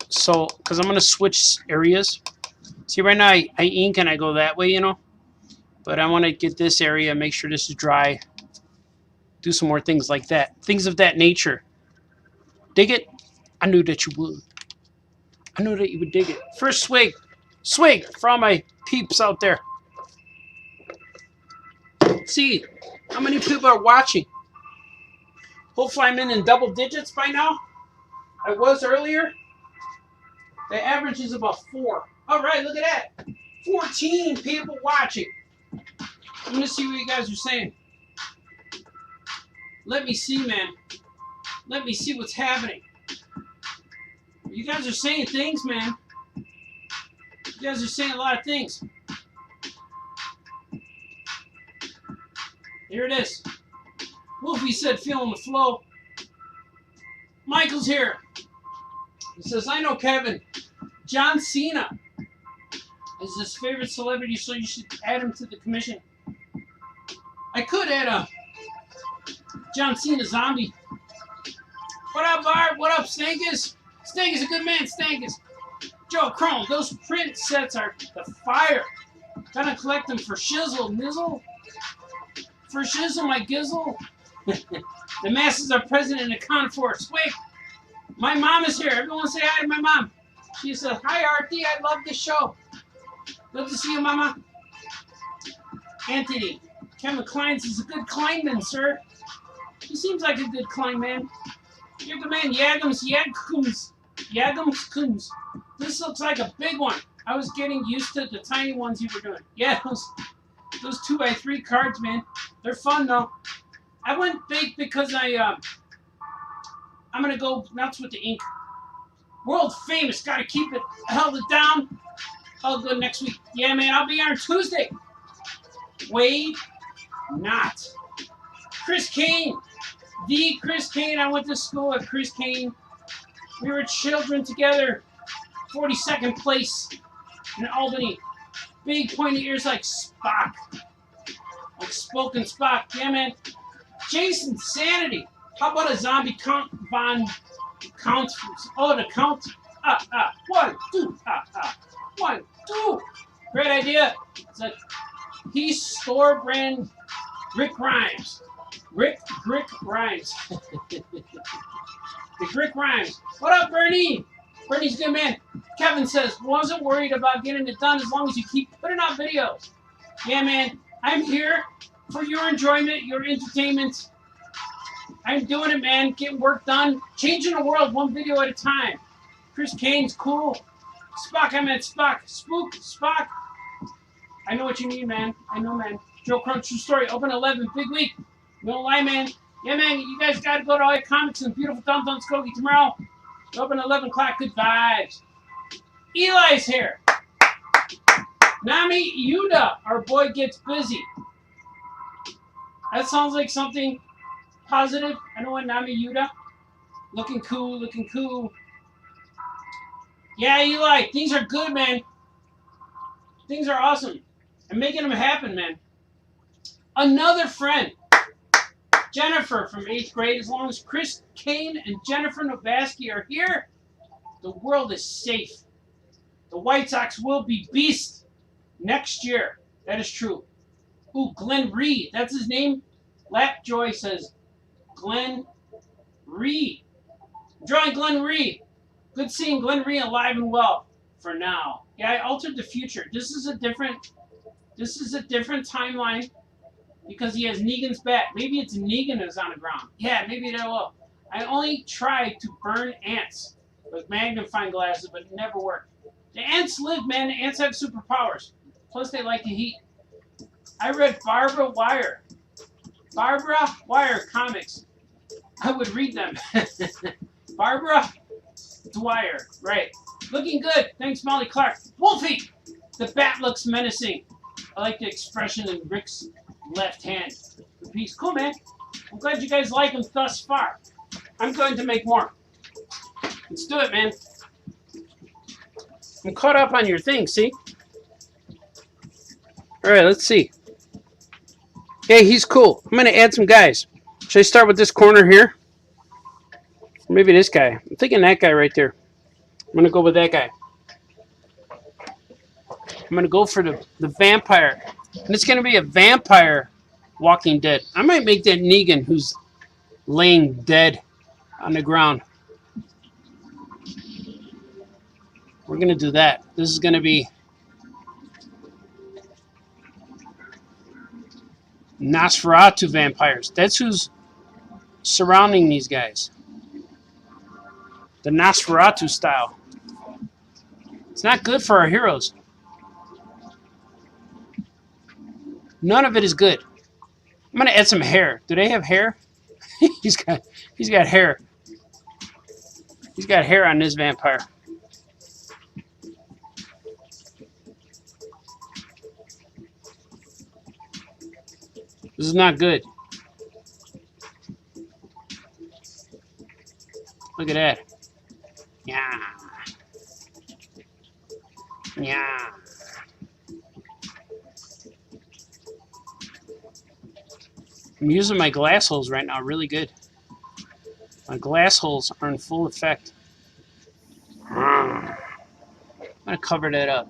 So, because I'm going to switch areas. See, right now I ink and I go that way, you know. But I want to get this area, make sure this is dry. Do some more things like that. Things of that nature. Dig it? I knew that you would. I knew that you would dig it. First swig. Swig for all my peeps out there. Let's see how many people are watching. Hopefully I'm in double digits by now. I was earlier. The average is about 4. All right, look at that. 14 people watching. I'm going to see what you guys are saying. Let me see, man. Let me see what's happening. You guys are saying things, man. You guys are saying a lot of things. Here it is. Wolfie said, feeling the flow. Michael's here. He says, I know Kevin. John Cena is his favorite celebrity, so you should add him to the commission. I could add a John Cena zombie. What up, Bart? What up, Stankus? Stankus a good man, Stankus. Joe Chrome, those print sets are the fire. Gotta collect them for shizzle, nizzle. For shizzle, my gizzle. The masses are present in the concourse. Wait, my mom is here. Everyone say hi to my mom. She said, hi, Artie. I love this show. Good to see you, Mama. Anthony. Kevin Kleins is a good Kleinman, sir. He seems like a good Kleinman. You're the man. Yagums. This looks like a big one. I was getting used to the tiny ones you were doing. Yeah, those 2x3 cards, man. They're fun, though. I went big because I'm going to go nuts with the ink. World famous. Got to keep it held it down. I'll go next week. Yeah, man. I'll be here on Tuesday. Wade not. Chris Kane. The Chris Kane. I went to school at Chris Kane. We were children together. 42nd place in Albany. Big pointy ears like Spock. Like spoken Spock. Yeah, man. Jason Sanity. How about a zombie count? Oh, the count. 1, 2. 1, 2. Great idea. It's a Peace Store brand Rick Rhymes. Rick Rhymes. The Rick Rhymes. What up, Bernie? Bernie's good man. Kevin says, wasn't worried about getting it done as long as you keep putting out videos. Yeah, man. I'm here for your enjoyment, your entertainment. I'm doing it, man. Getting work done. Changing the world one video at a time. Chris Kane's cool. Spock, I meant Spock. Spook, Spock. I know what you mean, man. I know, man. Joe Crunch, true story. Open 11. Big week. No lie, man. Yeah, man. You guys got to go to all your comics and beautiful Dum Dum Skokie tomorrow. Open 11 o'clock. Good vibes. Eli's here. Nami Yuda. Our boy gets busy. That sounds like something positive. I know what Nami Yuda. Looking cool, looking cool. Yeah, Eli, things are good, man. Things are awesome. I'm making them happen, man. Another friend. Jennifer from 8th grade. As long as Chris Kane and Jennifer Novaski are here, the world is safe. The White Sox will be beasts next year. That is true. Ooh, Glenn Reed. That's his name? Lapjoy says Glenn Reed. Drawing Glenn Reed. Good seeing Glenn Reed alive and well for now. Yeah, I altered the future. This is a different timeline because he has Negan's bat. Maybe it's Negan that's on the ground. Yeah, maybe that will. I only tried to burn ants with magnifying glasses, but it never worked. The ants live, man. The ants have superpowers. Plus, they like to heat. I read Barbara Wire comics. I would read them. Barbara Dwyer, right. Looking good. Thanks, Molly Clark. Wolfie! The bat looks menacing. I like the expression in Rick's left hand. The piece. Cool, man. I'm glad you guys like him thus far. I'm going to make more. Let's do it, man. I'm caught up on your thing, see? Alright, let's see. Hey, he's cool. I'm going to add some guys. Should I start with this corner here? Or maybe this guy. I'm thinking that guy right there. I'm going to go with that guy. I'm going to go for the vampire. And it's going to be a vampire Walking Dead. I might make that Negan who's laying dead on the ground. We're going to do that. This is going to be Nosferatu vampires. That's who's surrounding these guys. The Nosferatu style. It's not good for our heroes. None of it is good. I'm gonna add some hair. Do they have hair? He's got hair. He's got hair on this vampire. This is not good. Look at that. Yeah. Yeah. I'm using my glass holes right now really good. My glass holes are in full effect. I'm going to cover that up.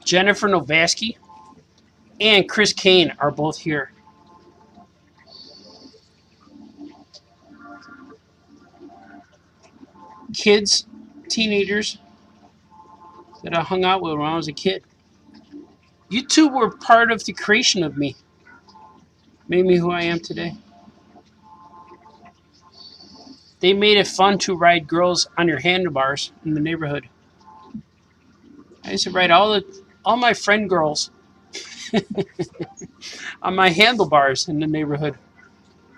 Jennifer Novaski and Chris Kane are both here. Kids, teenagers that I hung out with when I was a kid. You two were part of the creation of me. Made me who I am today. They made it fun to ride girls on your handlebars in the neighborhood. I used to ride all my friend girls on my handlebars in the neighborhood.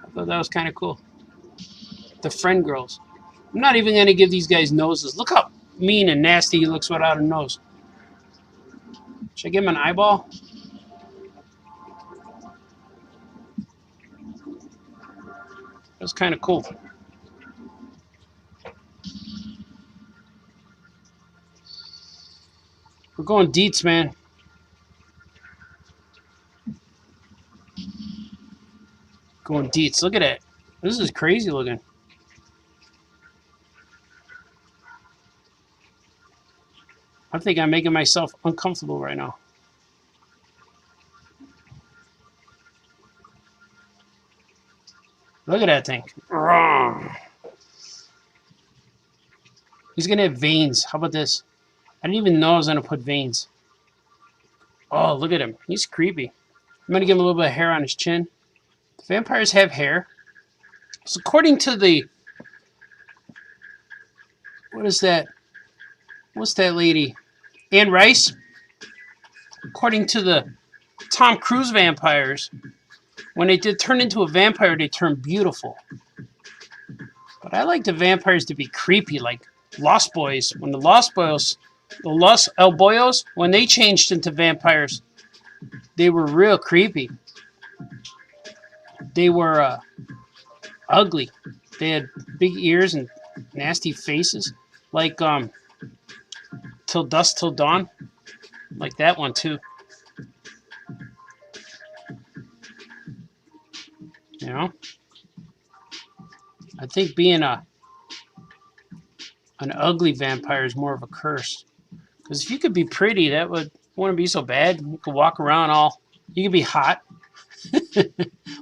I thought that was kind of cool. The friend girls. I'm not even going to give these guys noses. Look how mean and nasty he looks without a nose. Should I give him an eyeball? That's kind of cool. We're going deets, man. Going deets. Look at it. This is crazy looking. I think I'm making myself uncomfortable right now. Look at that thing. He's going to have veins. How about this? I didn't even know I was going to put veins. Oh, look at him. He's creepy. I'm going to give him a little bit of hair on his chin. Vampires have hair. So according to the... What is that? What's that lady? Anne Rice? According to the Tom Cruise vampires, when they did turn into a vampire, they turned beautiful. But I like the vampires to be creepy, like Lost Boys. When the Lost El Boyos, when they changed into vampires, they were real creepy. They were ugly. They had big ears and nasty faces, like Till Dusk Till Dawn, like that one too. You know? I think being an ugly vampire is more of a curse. Because if you could be pretty, that wouldn't be so bad. You could walk around all... You could be hot.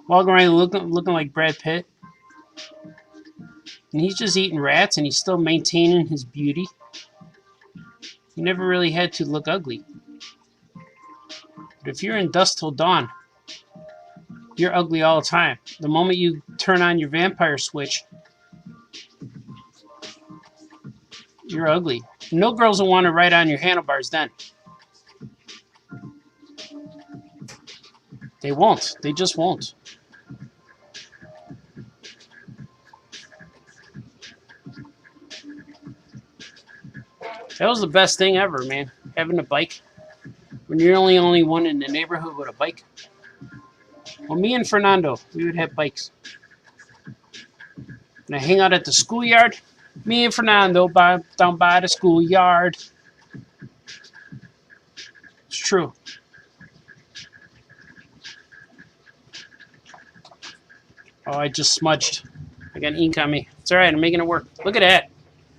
Walk around looking like Brad Pitt. And he's just eating rats and he's still maintaining his beauty. He never really had to look ugly. But if you're in Dusk Till Dawn, you're ugly all the time. The moment you turn on your vampire switch, you're ugly. No girls will want to ride on your handlebars then. They won't. They just won't. That was the best thing ever, man. Having a bike. When you're the only one in the neighborhood with a bike. Well, me and Fernando, we would have bikes. And I hang out at the schoolyard. Me and Fernando down by the schoolyard. It's true. Oh, I just smudged. I got ink on me. It's alright, I'm making it work. Look at that.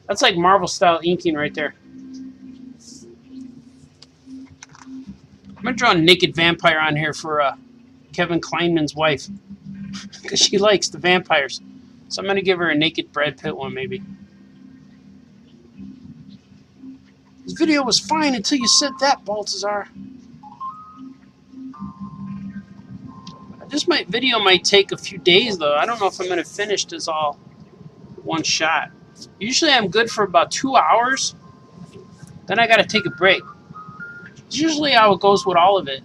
That's like Marvel style inking right there. I'm going to draw a naked vampire on here for Kevin Kleinman's wife. Because she likes the vampires. So I'm going to give her a naked Brad Pitt one, maybe. This video was fine until you said that, Baltazar. This video might take a few days, though. I don't know if I'm going to finish this all one shot. Usually I'm good for about 2 hours. Then I got to take a break. It's usually how it goes with all of it.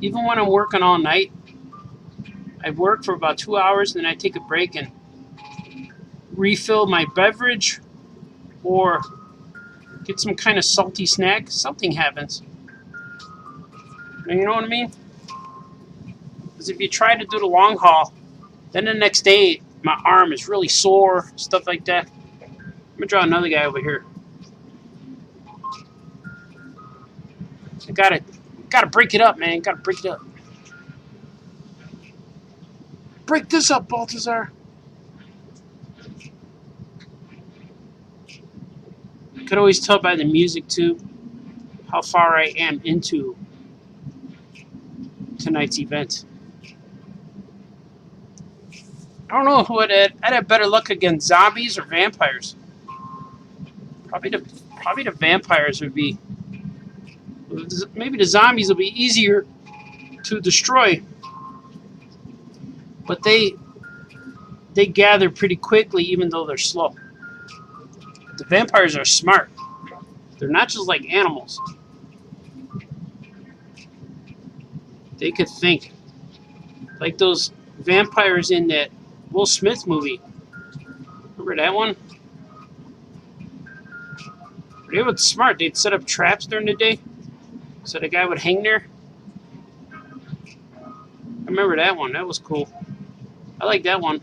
Even when I'm working all night, I work for about 2 hours, then I take a break and refill my beverage or get some kind of salty snack. Something happens. You know what I mean? Because if you try to do the long haul, then the next day my arm is really sore, stuff like that. I'm going to draw another guy over here. I gotta break it up, man. Gotta break it up. Break this up, Baltazar. Could always tell by the music too how far I am into tonight's event. I don't know who I'd have better luck against, zombies or vampires. Probably the vampires would be. Maybe the zombies will be easier to destroy, but they gather pretty quickly, even though they're slow. The vampires are smart. They're not just like animals. They could think. Like those vampires in that Will Smith movie. Remember that one? They were smart. They'd set up traps during the day so the guy would hang there. I remember that one. That was cool. I like that one.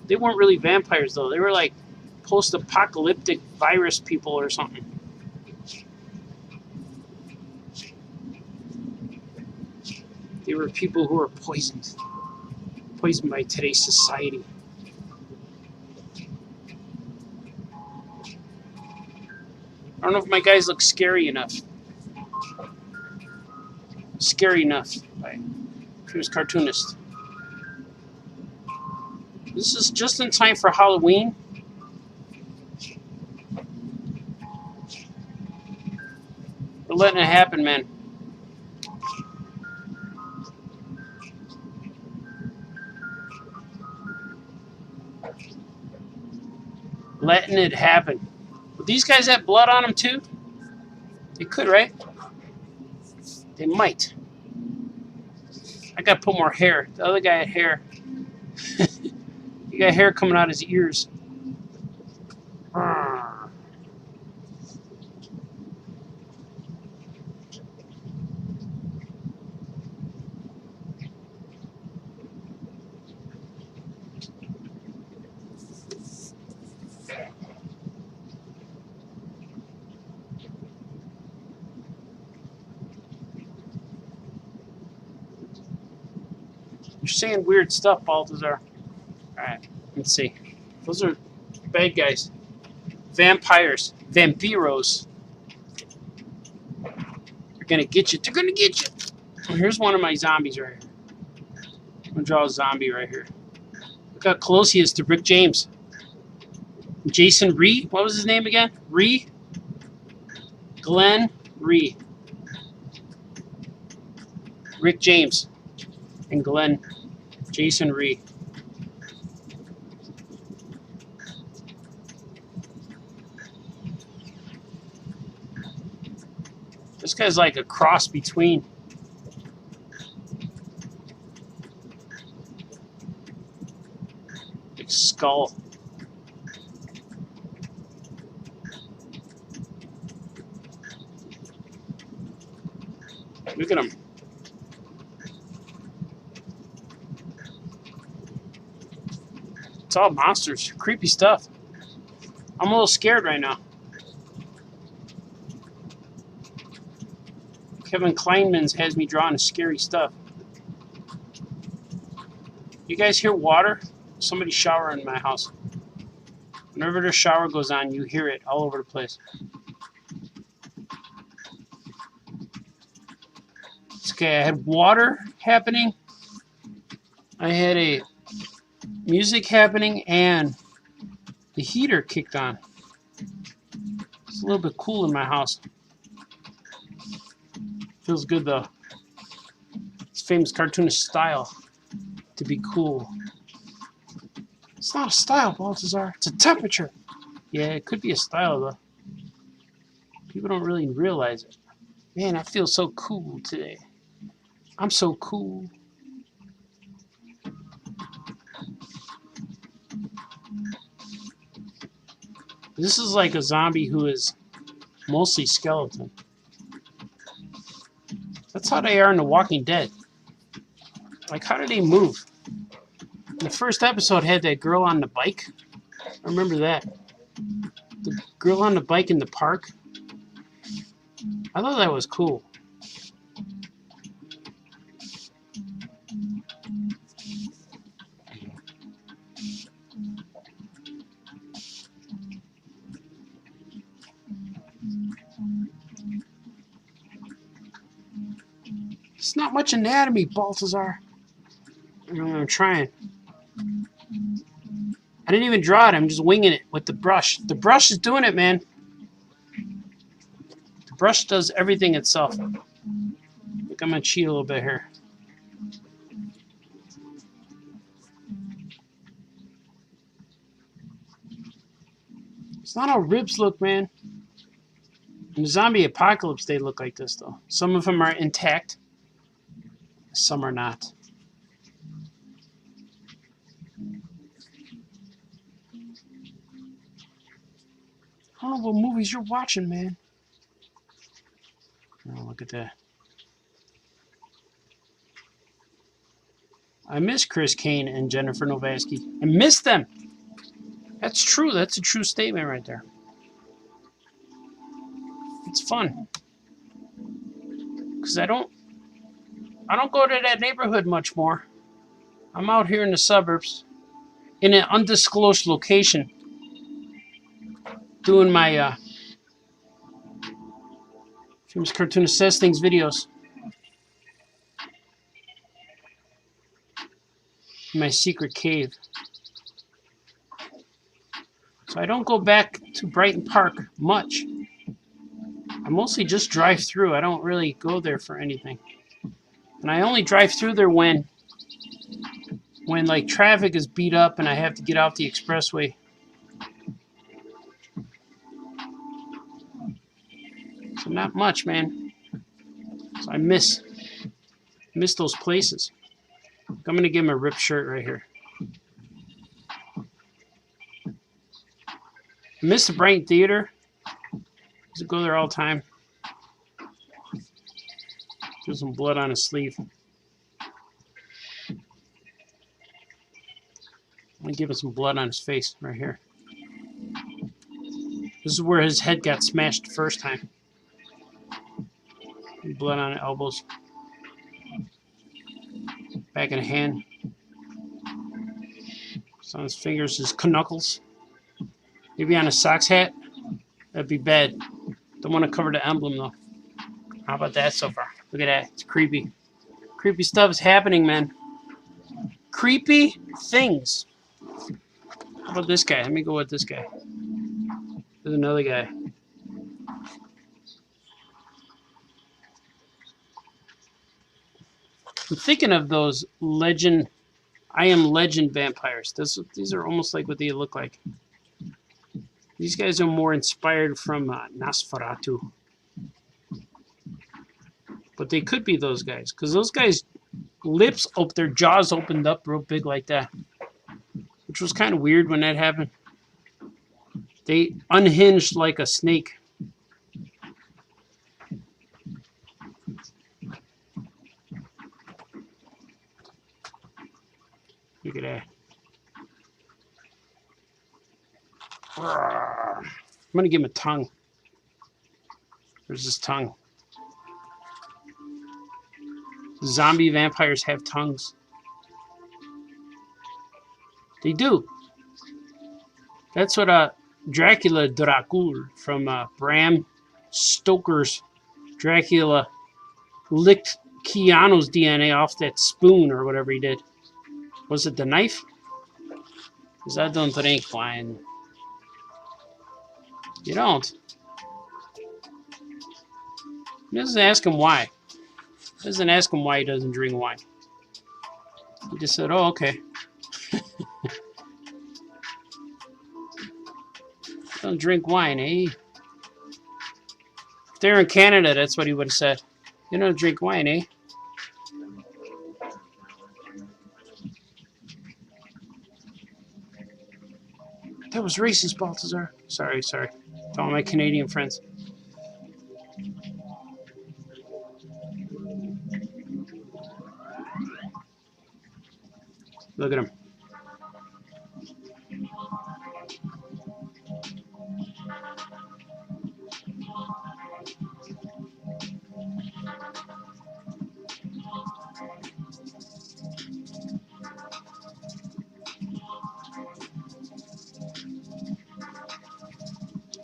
They weren't really vampires, though. They were like post-apocalyptic virus people or something. They were people who were poisoned by today's society. I don't know if my guys look scary enough. Scary Enough by famous cartoonist. This is just in time for Halloween. We're letting it happen, man. Letting it happen. Would these guys have blood on them too? They could, right? They might. I gotta put more hair. The other guy had hair. He got hair coming out his ears. saying weird stuff, Balthazar. Alright, let's see. Those are bad guys. Vampires. Vampiros. They're gonna get you. They're gonna get you. Here's one of my zombies right here. I'm gonna draw a zombie right here. Look how close he is to Rick James. Jason Ree. What was his name again? Ree? Glenn Ree. Rick James. And Glenn. Jason Ree. This guy's like a cross between big skull. Look at him. It's all monsters. Creepy stuff. I'm a little scared right now. Kevin Kleinman's has me drawing scary stuff. You guys hear water? Somebody showering in my house. Whenever the shower goes on, you hear it all over the place. Okay, I had water happening. I had a music happening, and the heater kicked on. It's a little bit cool in my house. Feels good though. It's famous cartoonist style to be cool. It's not a style, Balthazar. It's a temperature. Yeah, it could be a style though. People don't really realize it. Man, I feel so cool today. I'm so cool. This is like a zombie who is mostly skeleton. That's how they are in The Walking Dead. Like, how do they move? The first episode had that girl on the bike. I remember that. The girl on the bike in the park. I thought that was cool. It's not much anatomy, Balthazar. I'm trying. I didn't even draw it. I'm just winging it with the brush. The brush is doing it, man. The brush does everything itself. Look, I'm going to cheat a little bit here. It's not how ribs look, man. In the zombie apocalypse, they look like this, though. Some of them are intact. Some are not. I don't know what movies you're watching, man. Oh, look at that. I miss Chris Kane and Jennifer Novaski. I miss them. That's true. That's a true statement right there. It's fun. Because I don't go to that neighborhood much more. I'm out here in the suburbs in an undisclosed location doing my famous Cartoonist Says Things videos. In my secret cave. So I don't go back to Brighton Park much. I mostly just drive through. I don't really go there for anything. And I only drive through there when like traffic is beat up and I have to get off the expressway. So not much, man. So I miss those places. I'm gonna give him a ripped shirt right here. I miss the Brighton Theater. I used to go there all the time. There's some blood on his sleeve. I'm gonna give him some blood on his face right here. This is where his head got smashed the first time. Blood on the elbows. Back of the hand. So on his fingers, his knuckles. Maybe on a socks hat. That'd be bad. Don't want to cover the emblem though. How about that so far? Look at that. It's creepy. Creepy stuff is happening, man. Creepy things. How about this guy? Let me go with this guy. There's another guy. I'm thinking of those legend, I Am Legend vampires. These are almost like what they look like. These guys are more inspired from Nosferatu. But they could be those guys. Because those guys' lips, their jaws opened up real big like that. Which was kind of weird when that happened. They unhinged like a snake. Look at that. I'm going to give him a tongue. There's his tongue. Zombie vampires have tongues. They do. That's what Dracula from Bram Stoker's Dracula licked Keanu's DNA off that spoon or whatever he did. Was it the knife? Because I don't drink wine. You don't. He doesn't ask him why. He doesn't ask him why he doesn't drink wine. He just said, oh, okay. Don't drink wine, eh? If they're in Canada, that's what he would have said. You don't drink wine, eh? That was racist, Balthazar. Sorry. To all my Canadian friends. Look at him.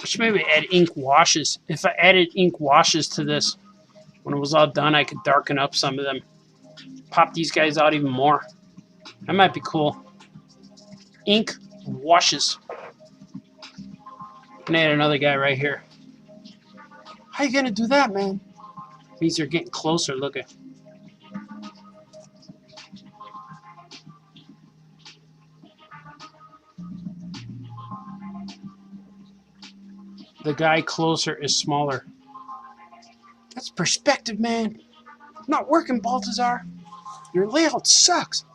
I should maybe add ink washes. If I added ink washes to this, when it was all done, I could darken up some of them. Pop these guys out even more. That might be cool. Ink washes. And add another guy right here. How you gonna do that, man? These are getting closer. Look at. The guy closer is smaller. That's perspective, man. Not working, Balthazar. Your layout sucks.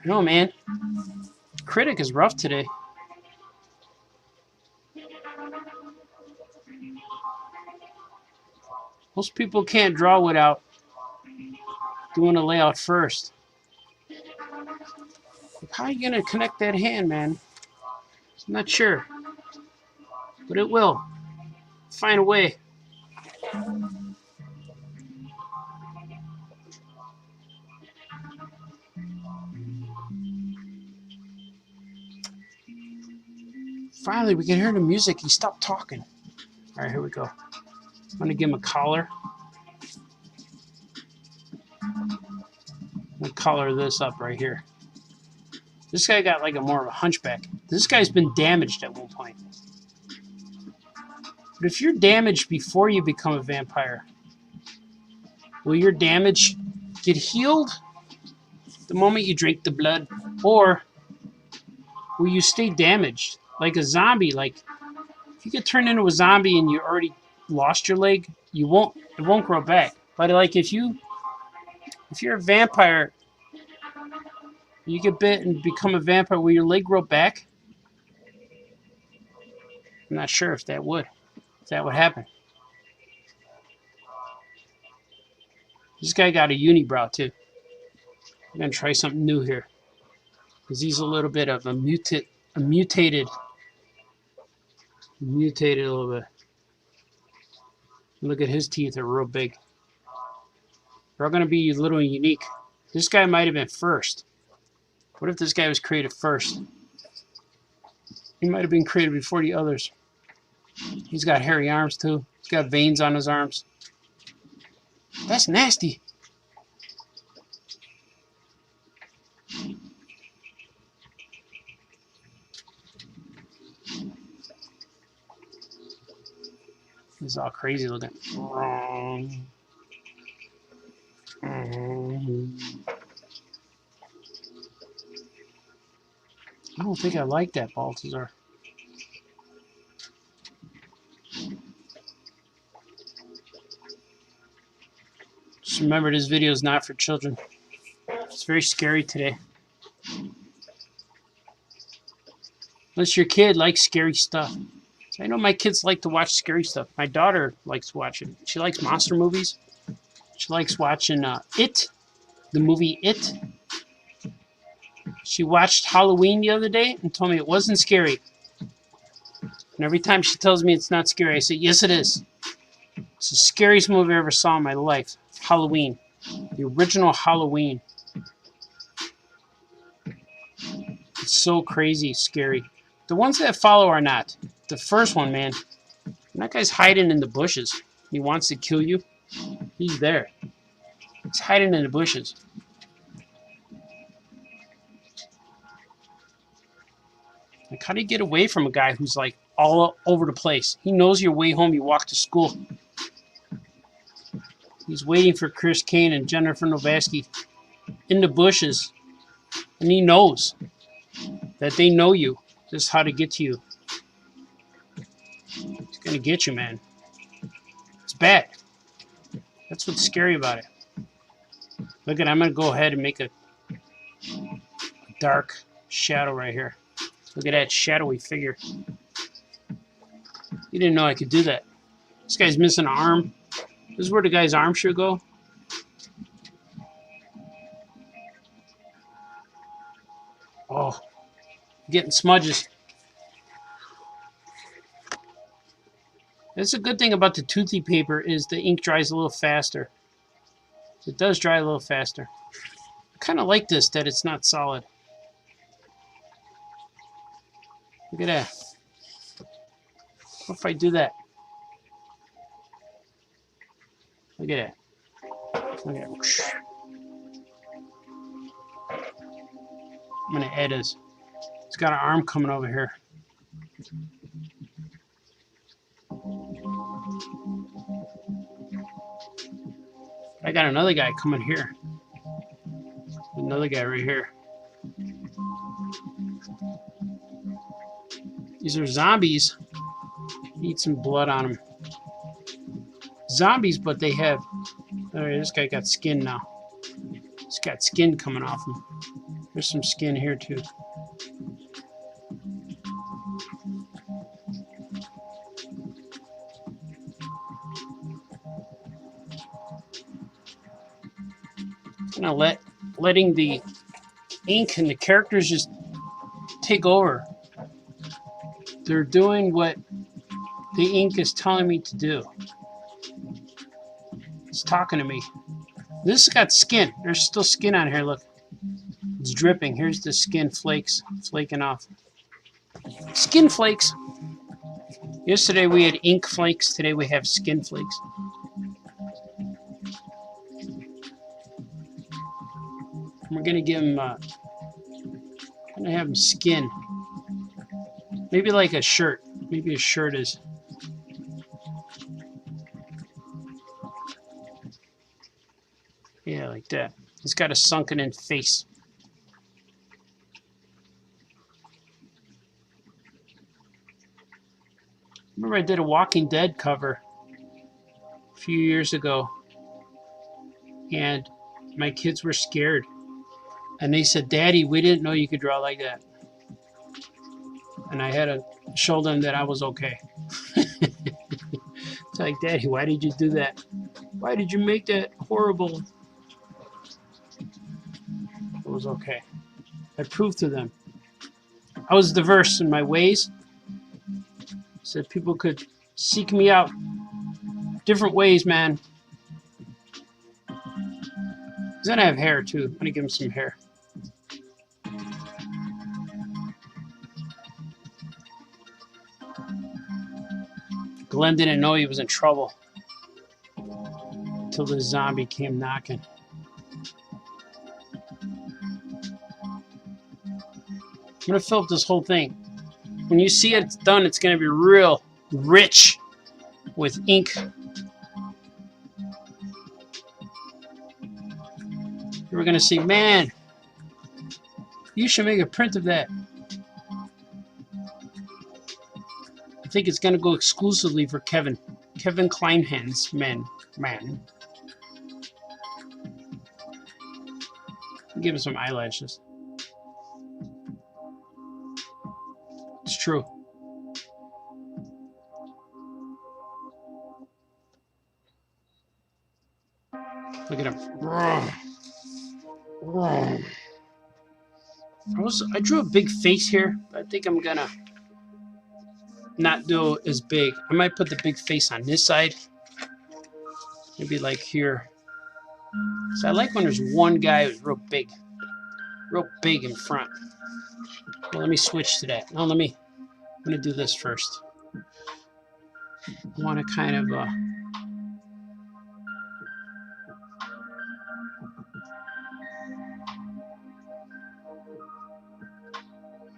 I know, man. Critic is rough today. Most people can't draw without doing a layout first. How are you going to connect that hand, man? I'm not sure. But it will. Find a way. Finally, we can hear the music. He stopped talking. All right, here we go. I'm going to give him a collar. I'm going to collar this up right here. This guy got like more of a hunchback. This guy's been damaged at one point. But if you're damaged before you become a vampire, will your damage get healed the moment you drink the blood? Or will you stay damaged? Like a zombie, like if you get turned into a zombie and you already lost your leg, it won't grow back. But like if you're a vampire, you get bit and become a vampire, will your leg grow back? I'm not sure if that would happen. This guy got a unibrow too. I'm gonna try something new here. Because he's a little bit of a mutated a little bit. Look at his teeth are real big. They're all going to be a little unique. This guy might have been first. What if this guy was created first? He might have been created before the others. He's got hairy arms too. He's got veins on his arms. That's nasty. He's all crazy looking. I don't think I like that, Balthazar. Just remember, this video is not for children. It's very scary today. Unless your kid likes scary stuff. I know my kids like to watch scary stuff. My daughter likes to watch it. She likes monster movies. She likes watching It, the movie It. She watched Halloween the other day and told me it wasn't scary. And every time she tells me it's not scary, I say, yes, it is. It's the scariest movie I ever saw in my life. Halloween. The original Halloween. It's so crazy scary. The ones that follow are not. The first one, man. That guy's hiding in the bushes. He wants to kill you. He's there. He's hiding in the bushes. Like, how do you get away from a guy who's like all over the place? He knows your way home. You walk to school. He's waiting for Chris Kane and Jennifer Novaski in the bushes. And he knows that they know you. Just how to get to you. He's going to get you, man. It's bad. That's what's scary about it. Look at, I'm going to go ahead and make a dark shadow right here. Look at that shadowy figure. You didn't know I could do that. This guy's missing an arm. This is where the guy's arm should go. Oh, getting smudges. That's a good thing about the toothy paper is the ink dries a little faster. It does dry a little faster. I kind of like this, that it's not solid. Look at that. What if I do that? Look at that. Look at that. I'm going to add this. It's got an arm coming over here. I got another guy coming here. Another guy right here. These are zombies. Need some blood on them. Zombies, but they have... Alright, this guy got skin now. He's got skin coming off him. There's some skin here too. Letting the ink and the characters just take over. They're doing what the ink is telling me to do. It's talking to me. This has got skin. There's still skin on here, look. It's dripping. Here's the skin flakes flaking off. Skin flakes. Yesterday we had ink flakes. Today we have skin flakes. We're gonna give him. Gonna have him skin. Maybe like a shirt. Maybe a shirt is. Yeah, like that. He's got a sunken-in face. Remember I did a Walking Dead cover a few years ago, and my kids were scared. And they said, Daddy, we didn't know you could draw like that. And I had to show them that I was okay. It's like, Daddy, why did you do that? Why did you make that horrible? It was okay. I proved to them. I was diverse in my ways. So that people could seek me out different ways, man. Then I have hair too. I'm gonna give him some hair. Glenn didn't know he was in trouble until the zombie came knocking. I'm gonna fill up this whole thing. When you see it's done, it's gonna be real rich with ink. We're gonna see, man, you should make a print of that. I think it's gonna go exclusively for Kevin Kleinhand's man. Give him some eyelashes. It's true. Look at him. I drew a big face here, but I think I'm gonna not do it as big. I might put the big face on this side. Maybe like here. So I like when there's one guy who's real big in front. Well, let me switch to that. No, I'm gonna do this first. I want to kind of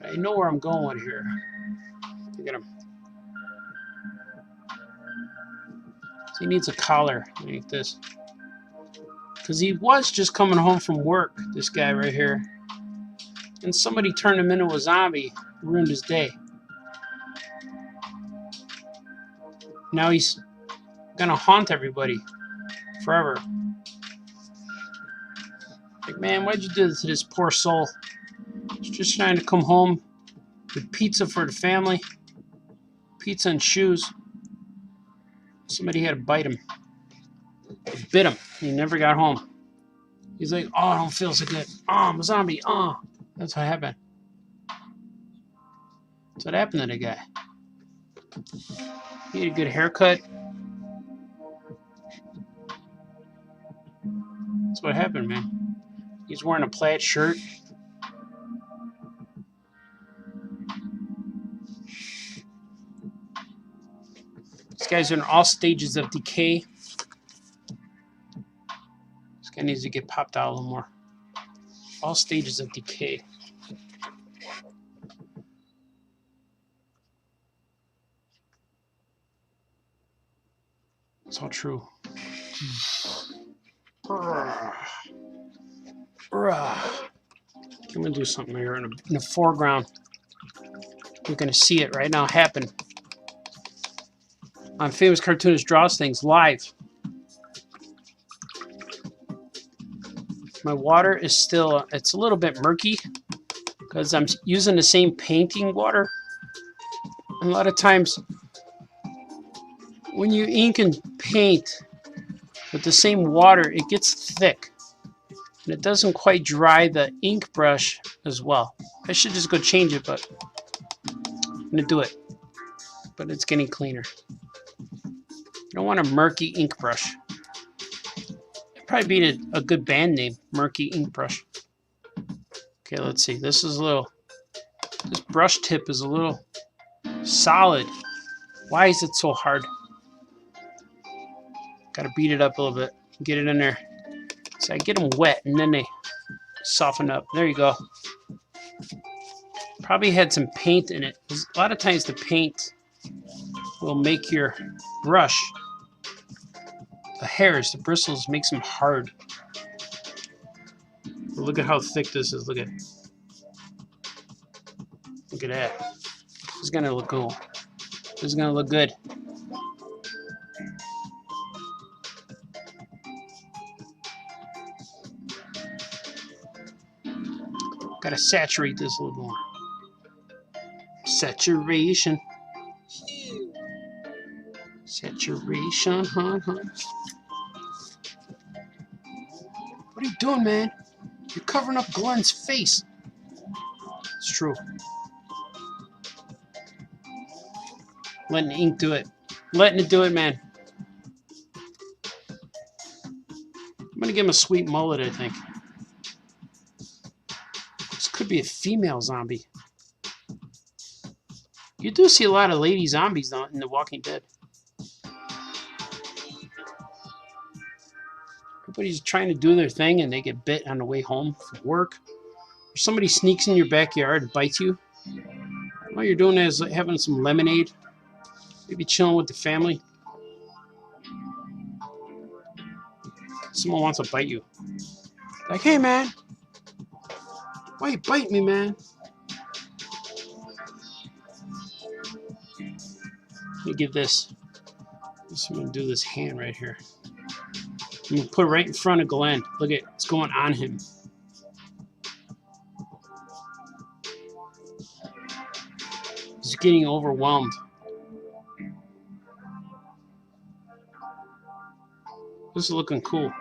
I know where I'm going here. Look at him. So he needs a collar like this. Because he was just coming home from work, this guy right here. And somebody turned him into a zombie, ruined his day. Now he's gonna haunt everybody forever. Like, man, why'd you do this to this poor soul? He's just trying to come home with pizza for the family. Pizza and shoes. Somebody had to bite him. They bit him. He never got home. He's like, oh, I don't feel so good. Oh, I'm a zombie. Oh. That's what happened. That's what happened to the guy. He had a good haircut. That's what happened, man. He's wearing a plaid shirt. This guy's in all stages of decay. This guy needs to get popped out a little more. All stages of decay. It's all true. I'm gonna do something here in the foreground. You're gonna see it right now happen. On Famous Cartoonist Draws Things live. My water is still, it's a little bit murky because I'm using the same painting water. And a lot of times when you ink and paint with the same water, it gets thick. And it doesn't quite dry the ink brush as well. I should just go change it, but I'm going to do it. But it's getting cleaner. You don't want a murky ink brush. It'd probably be a good band name, Murky Ink Brush. Okay, let's see. This brush tip is a little solid. Why is it so hard? Gotta beat it up a little bit. Get it in there. So I get them wet and then they soften up. There you go. Probably had some paint in it. A lot of times the paint will make your brush, the hairs, the bristles, makes them hard. Look at how thick this is. Look at that. This is gonna look cool. This is gonna look good. Gotta saturate this a little more. Saturation. Saturation, huh? What are you doing, man? You're covering up Glenn's face. It's true. Letting the ink do it. Letting it do it, man. I'm gonna give him a sweet mullet, I think. This could be a female zombie. You do see a lot of lady zombies though in The Walking Dead. Everybody's trying to do their thing and they get bit on the way home from work. Or somebody sneaks in your backyard and bites you. All you're doing is having some lemonade. Maybe chilling with the family. Someone wants to bite you. Like, hey man, why you bite me, man? Let me give this. I'm gonna do this hand right here. I'm gonna put it right in front of Glenn. Look at it's going on him. He's getting overwhelmed. This is looking cool.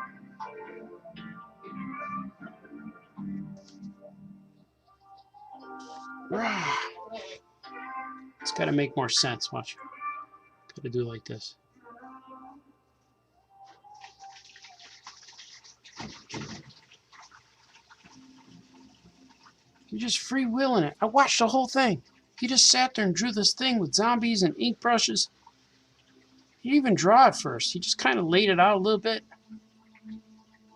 Rah. It's got to make more sense. Watch. Got to do it like this. You're just freewheeling it. I watched the whole thing. He just sat there and drew this thing with zombies and ink brushes. He didn't even draw it first. He just kind of laid it out a little bit.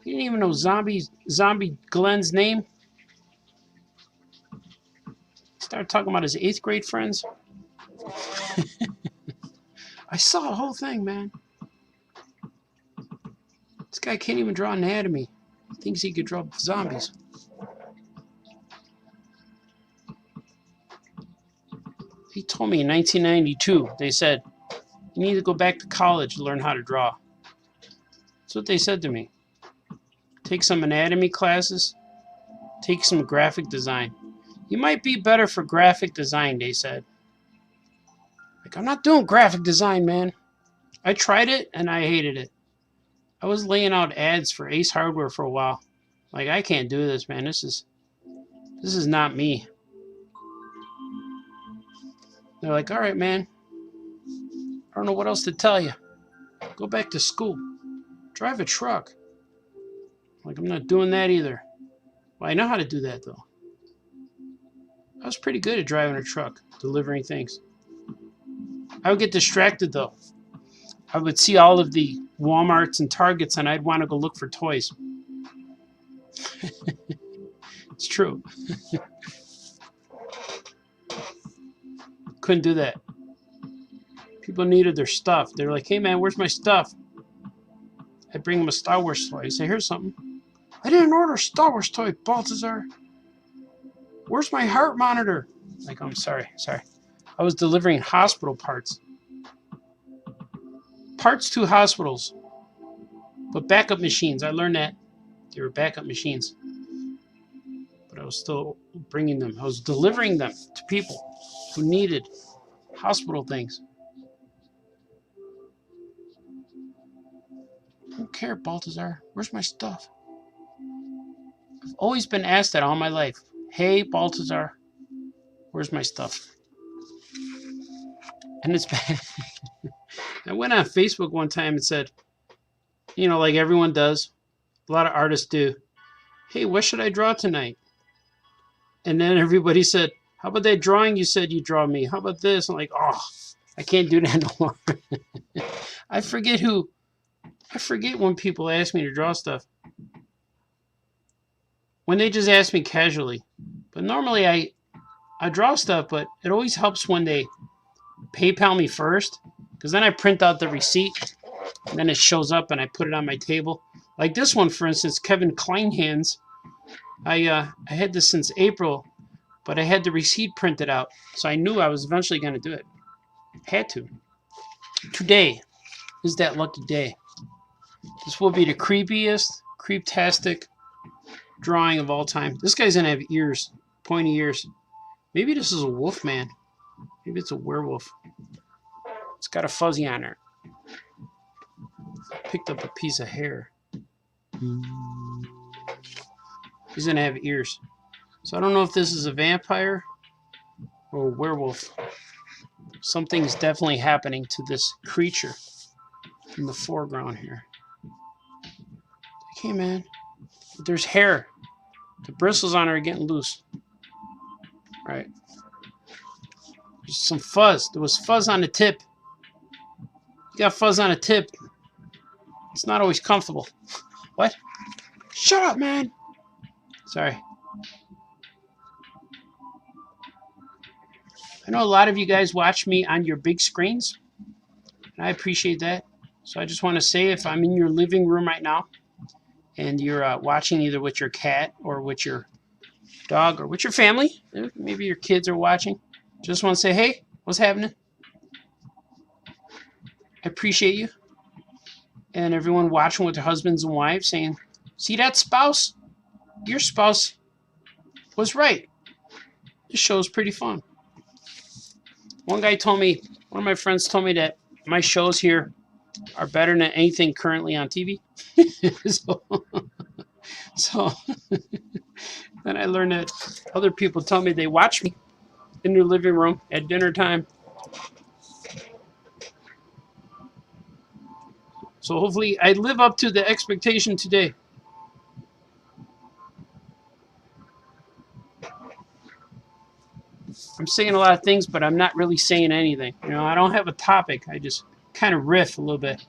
He didn't even know Zombie Glenn's name. Started talking about his 8th grade friends. I saw the whole thing, man. This guy can't even draw anatomy. He thinks he could draw zombies. He told me in 1992, they said, you need to go back to college to learn how to draw. That's what they said to me. Take some anatomy classes. Take some graphic design. You might be better for graphic design, they said. Like, I'm not doing graphic design, man. I tried it and I hated it. I was laying out ads for Ace Hardware for a while. Like, I can't do this, man. This is not me. They're like, all right, man. I don't know what else to tell you. Go back to school. Drive a truck. Like, I'm not doing that either. Well, I know how to do that, though. I was pretty good at driving a truck, delivering things. I would get distracted, though. I would see all of the Walmarts and Targets, and I'd want to go look for toys. It's true. Couldn't do that. People needed their stuff. They were like, hey, man, where's my stuff? I'd bring them a Star Wars toy. I'd say, here's something. I didn't order a Star Wars toy, Balthazar. Where's my heart monitor? Like, I'm sorry. I was delivering hospital parts. Parts to hospitals. But backup machines, I learned that. They were backup machines. But I was still bringing them. I was delivering them to people who needed hospital things. I don't care, Balthazar. Where's my stuff? I've always been asked that all my life. Hey, Balthazar, where's my stuff? And it's bad. I went on Facebook one time and said, you know, like everyone does, a lot of artists do, hey, what should I draw tonight? And then everybody said, how about that drawing you said you draw me? How about this? I'm like, oh, I can't do that no more. I forget when people ask me to draw stuff. When they just ask me casually. But normally I draw stuff, but it always helps when they PayPal me first. Because then I print out the receipt. And then it shows up and I put it on my table. Like this one, for instance, Kevin Kleinhands. I had this since April, but I had the receipt printed out. So I knew I was eventually going to do it. Had to. Today is that lucky day. This will be the creepiest, creeptastic drawing of all time. This guy's going to have ears, pointy ears. Maybe this is a wolf man. Maybe it's a werewolf. It's got a fuzzy on her. Picked up a piece of hair. He's going to have ears. So I don't know if this is a vampire or a werewolf. Something's definitely happening to this creature in the foreground here. Okay, man. There's hair. The bristles on her are getting loose. Right. There's some fuzz. There was fuzz on the tip. You got fuzz on the tip. It's not always comfortable. What? Shut up, man. Sorry. I know a lot of you guys watch me on your big screens, and I appreciate that. So I just want to say, if I'm in your living room right now, and you're watching either with your cat or with your dog or with your family, maybe your kids are watching, just want to say, hey, what's happening? I appreciate you. And everyone watching with their husbands and wives saying, see that spouse? Your spouse was right. This show is pretty fun. One of my friends told me that my shows here are better than anything currently on TV. so then I learned that other people tell me they watch me in their living room at dinner time. So hopefully I live up to the expectation today. I'm saying a lot of things, but I'm not really saying anything. You know, I don't have a topic. I just kind of riff a little bit.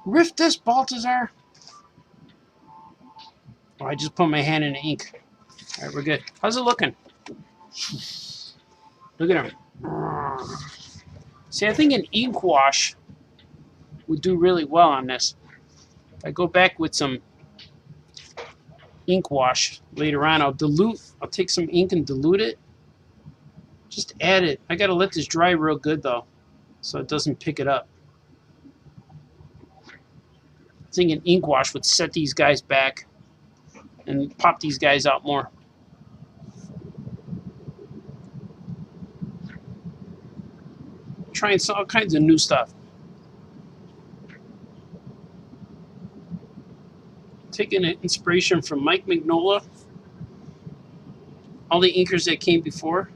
Riff this, Baltazar. Oh, I just put my hand in the ink. All right, we're good. How's it looking? Look at him. See, I think an ink wash would do really well on this. If I go back with some ink wash later on, I'll take some ink and dilute it. Just add it. I gotta let this dry real good though, so it doesn't pick it up. I think an ink wash would set these guys back and pop these guys out more. Trying all kinds of new stuff. Taking an inspiration from Mike Mignola, all the inkers that came before.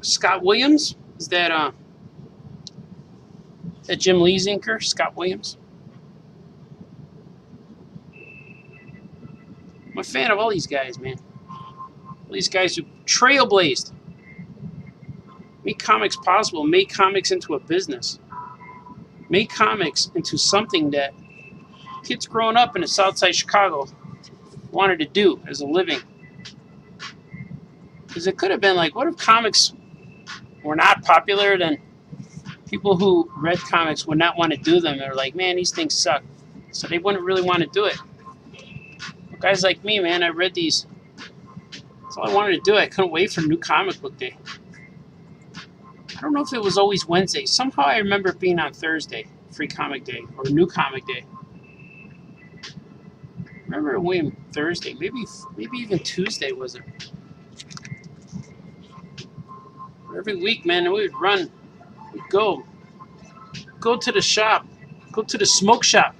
Scott Williams, is that Jim Lee's inker, Scott Williams? I'm a fan of all these guys, man. All these guys who trailblazed, made comics possible, made comics into a business, made comics into something that kids growing up in the South Side Chicago wanted to do as a living. Because it could have been like, what if comics were not popular? Then people who read comics would not want to do them. They're like, man, these things suck. So they wouldn't really want to do it. But guys like me, man, I read these. That's all I wanted to do. I couldn't wait for New Comic Book Day. I don't know if it was always Wednesday. Somehow I remember it being on Thursday, Free Comic Day, or New Comic Day. I remember it being Thursday. Maybe even Tuesday was it. Every week, man, we would run. We'd go to the shop. Go to the smoke shop.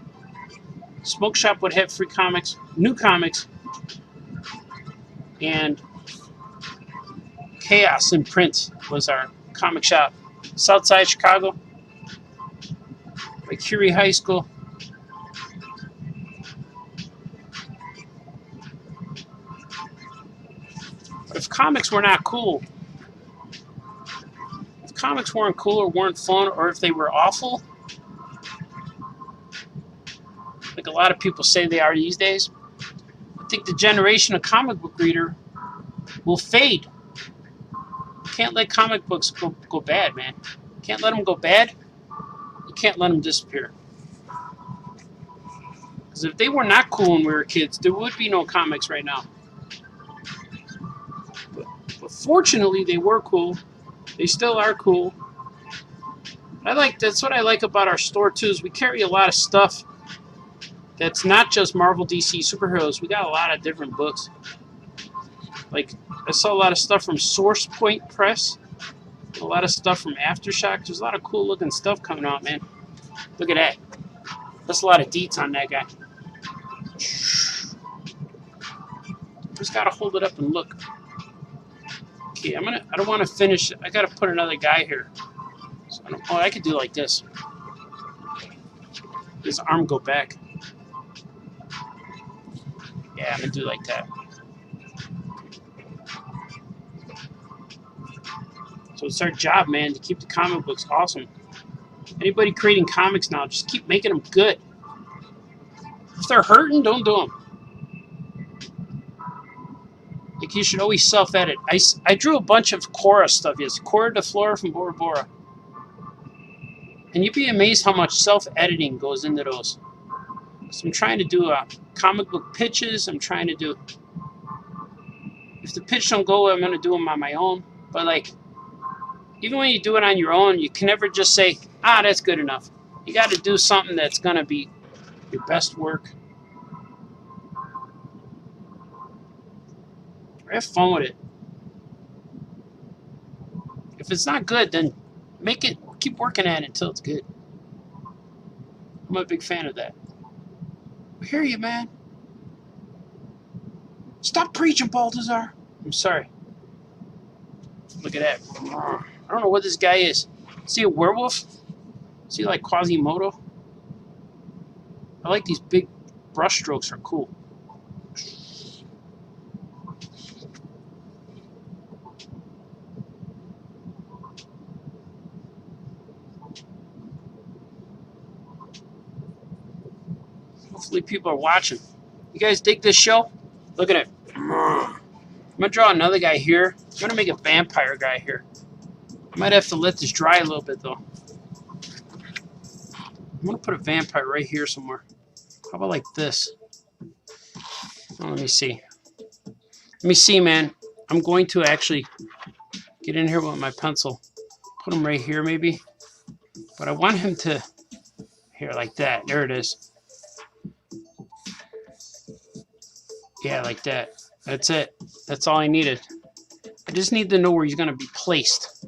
Smoke shop would have free comics, new comics, and Chaos in Print was our comic shop. Southside Chicago, by Curie High School. But if comics were not cool, if comics weren't cool or weren't fun, or if they were awful, like a lot of people say they are these days, I think the generation of comic book reader will fade. You can't let comic books go bad, man. You can't let them go bad. You can't let them disappear. Because if they were not cool when we were kids, there would be no comics right now. But fortunately, they were cool. They still are cool. That's what I like about our store too, is we carry a lot of stuff that's not just Marvel, DC, superheroes. We got a lot of different books. Like, I saw a lot of stuff from Source Point Press. A lot of stuff from Aftershock. There's a lot of cool looking stuff coming out, man. Look at that. That's a lot of deets on that guy. Just gotta hold it up and look. Okay, I don't want to finish. I gotta put another guy here. So I could do like this. His arm go back. Yeah, I'm gonna do like that. So it's our job, man, to keep the comic books awesome. Anybody creating comics now, just keep making them good. If they're hurting, don't do them. Like, you should always self-edit. I drew a bunch of Korra stuff. Yes, Korra de Flora from Bora Bora. And you'd be amazed how much self-editing goes into those. So I'm trying to do comic book pitches. I'm trying to do... If the pitch don't go, I'm going to do them on my own. But, like, even when you do it on your own, you can never just say, ah, that's good enough. You got to do something that's going to be your best work. Have fun with it. If it's not good, then make it, keep working at it until it's good. I'm a big fan of that. I hear you, man. Stop preaching, Balthazar. I'm sorry. Look at that. I don't know what this guy is. Is he a werewolf? Is he like Quasimodo? I like these big brush strokes, are cool. Hopefully people are watching. You guys dig this show? Look at it. I'm going to draw another guy here. I'm going to make a vampire guy here. I might have to let this dry a little bit, though. I'm going to put a vampire right here somewhere. How about like this? Oh, let me see. Let me see, man. I'm going to actually get in here with my pencil. Put him right here, maybe. But I want him to... Here, like that. There it is. Yeah, like that. That's it. That's all I needed. I just need to know where he's going to be placed.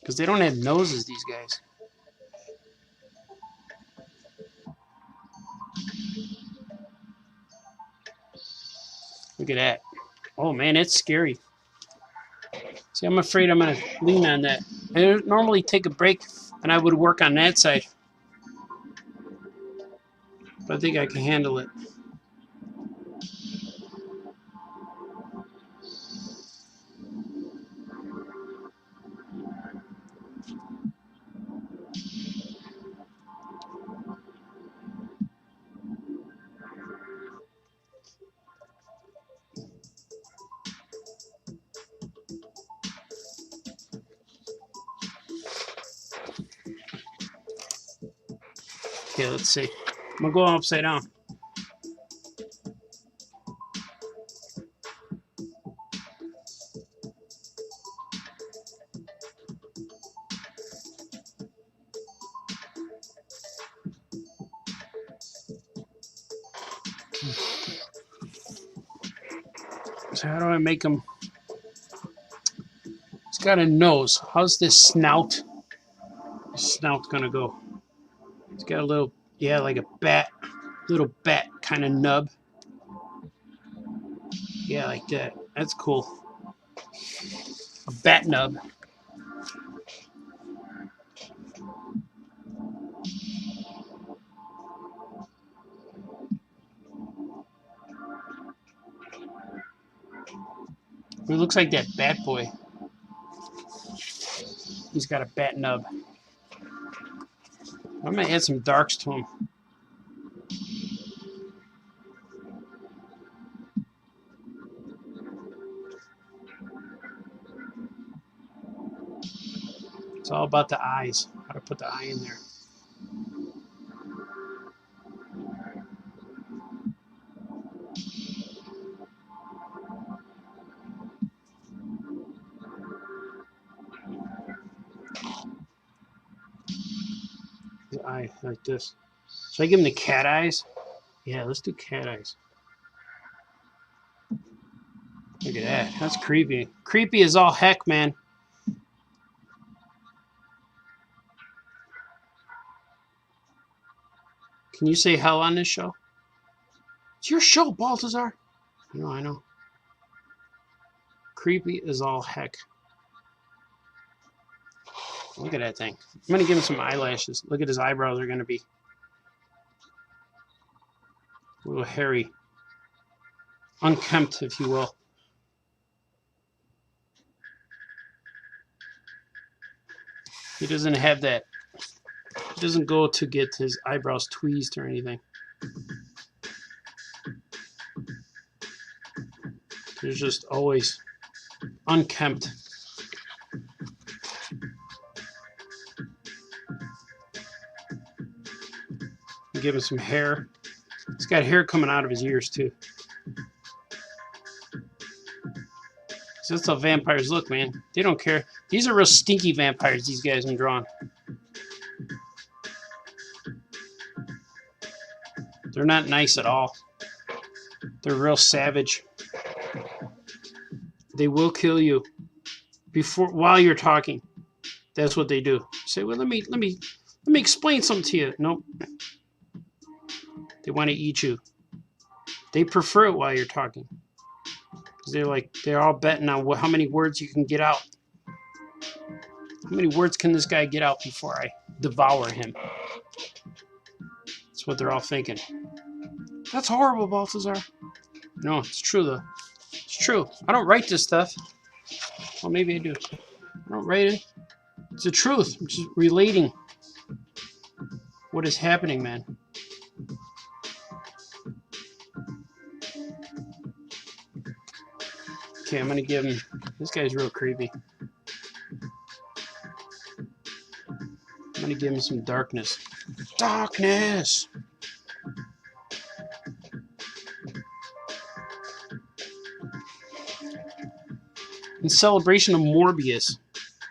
Because they don't have noses, these guys. Look at that. Oh, man, it's scary. See, I'm afraid I'm going to lean on that. I normally take a break, and I would work on that side. But I think I can handle it. Okay, let's see. I'm going to go upside down. So how do I make him? He's got a nose. How's this snout? This snout's gonna go. It's got a little, yeah, like a bat, little bat kind of nub. Yeah, like that. That's cool. A bat nub. He looks like that Bat Boy. He's got a bat nub. I'm going to add some darks to him. It's all about the eyes. How to put the eye in there. The eye like this. Should I give him the cat eyes? Yeah, let's do cat eyes. Look at that. That's creepy. Creepy as all heck, man. Can you say hell on this show? It's your show, Balthazar. I know. Creepy as all heck. Look at that thing. I'm going to give him some eyelashes. Look at his eyebrows. They're going to be a little hairy. Unkempt, if you will. He doesn't have that. He doesn't go to get his eyebrows tweezed or anything. They're just always unkempt. Give him some hair. He's got hair coming out of his ears too. So that's how vampires look, man. They don't care. These are real stinky vampires, these guys I'm drawing. They're not nice at all. They're real savage. They will kill you while you're talking. That's what they do. You say, well, let me explain something to you. Nope. They want to eat you. They prefer it while you're talking. They're all betting on how many words you can get out. How many words can this guy get out before I devour him? That's what they're all thinking. That's horrible, Balthazar. No, it's true though. It's true. I don't write this stuff. Well, maybe I do. I don't write it. It's the truth. I'm just relating what is happening, man. Okay, I'm gonna give him. This guy's real creepy. I'm gonna give him some darkness. Darkness! In celebration of Morbius.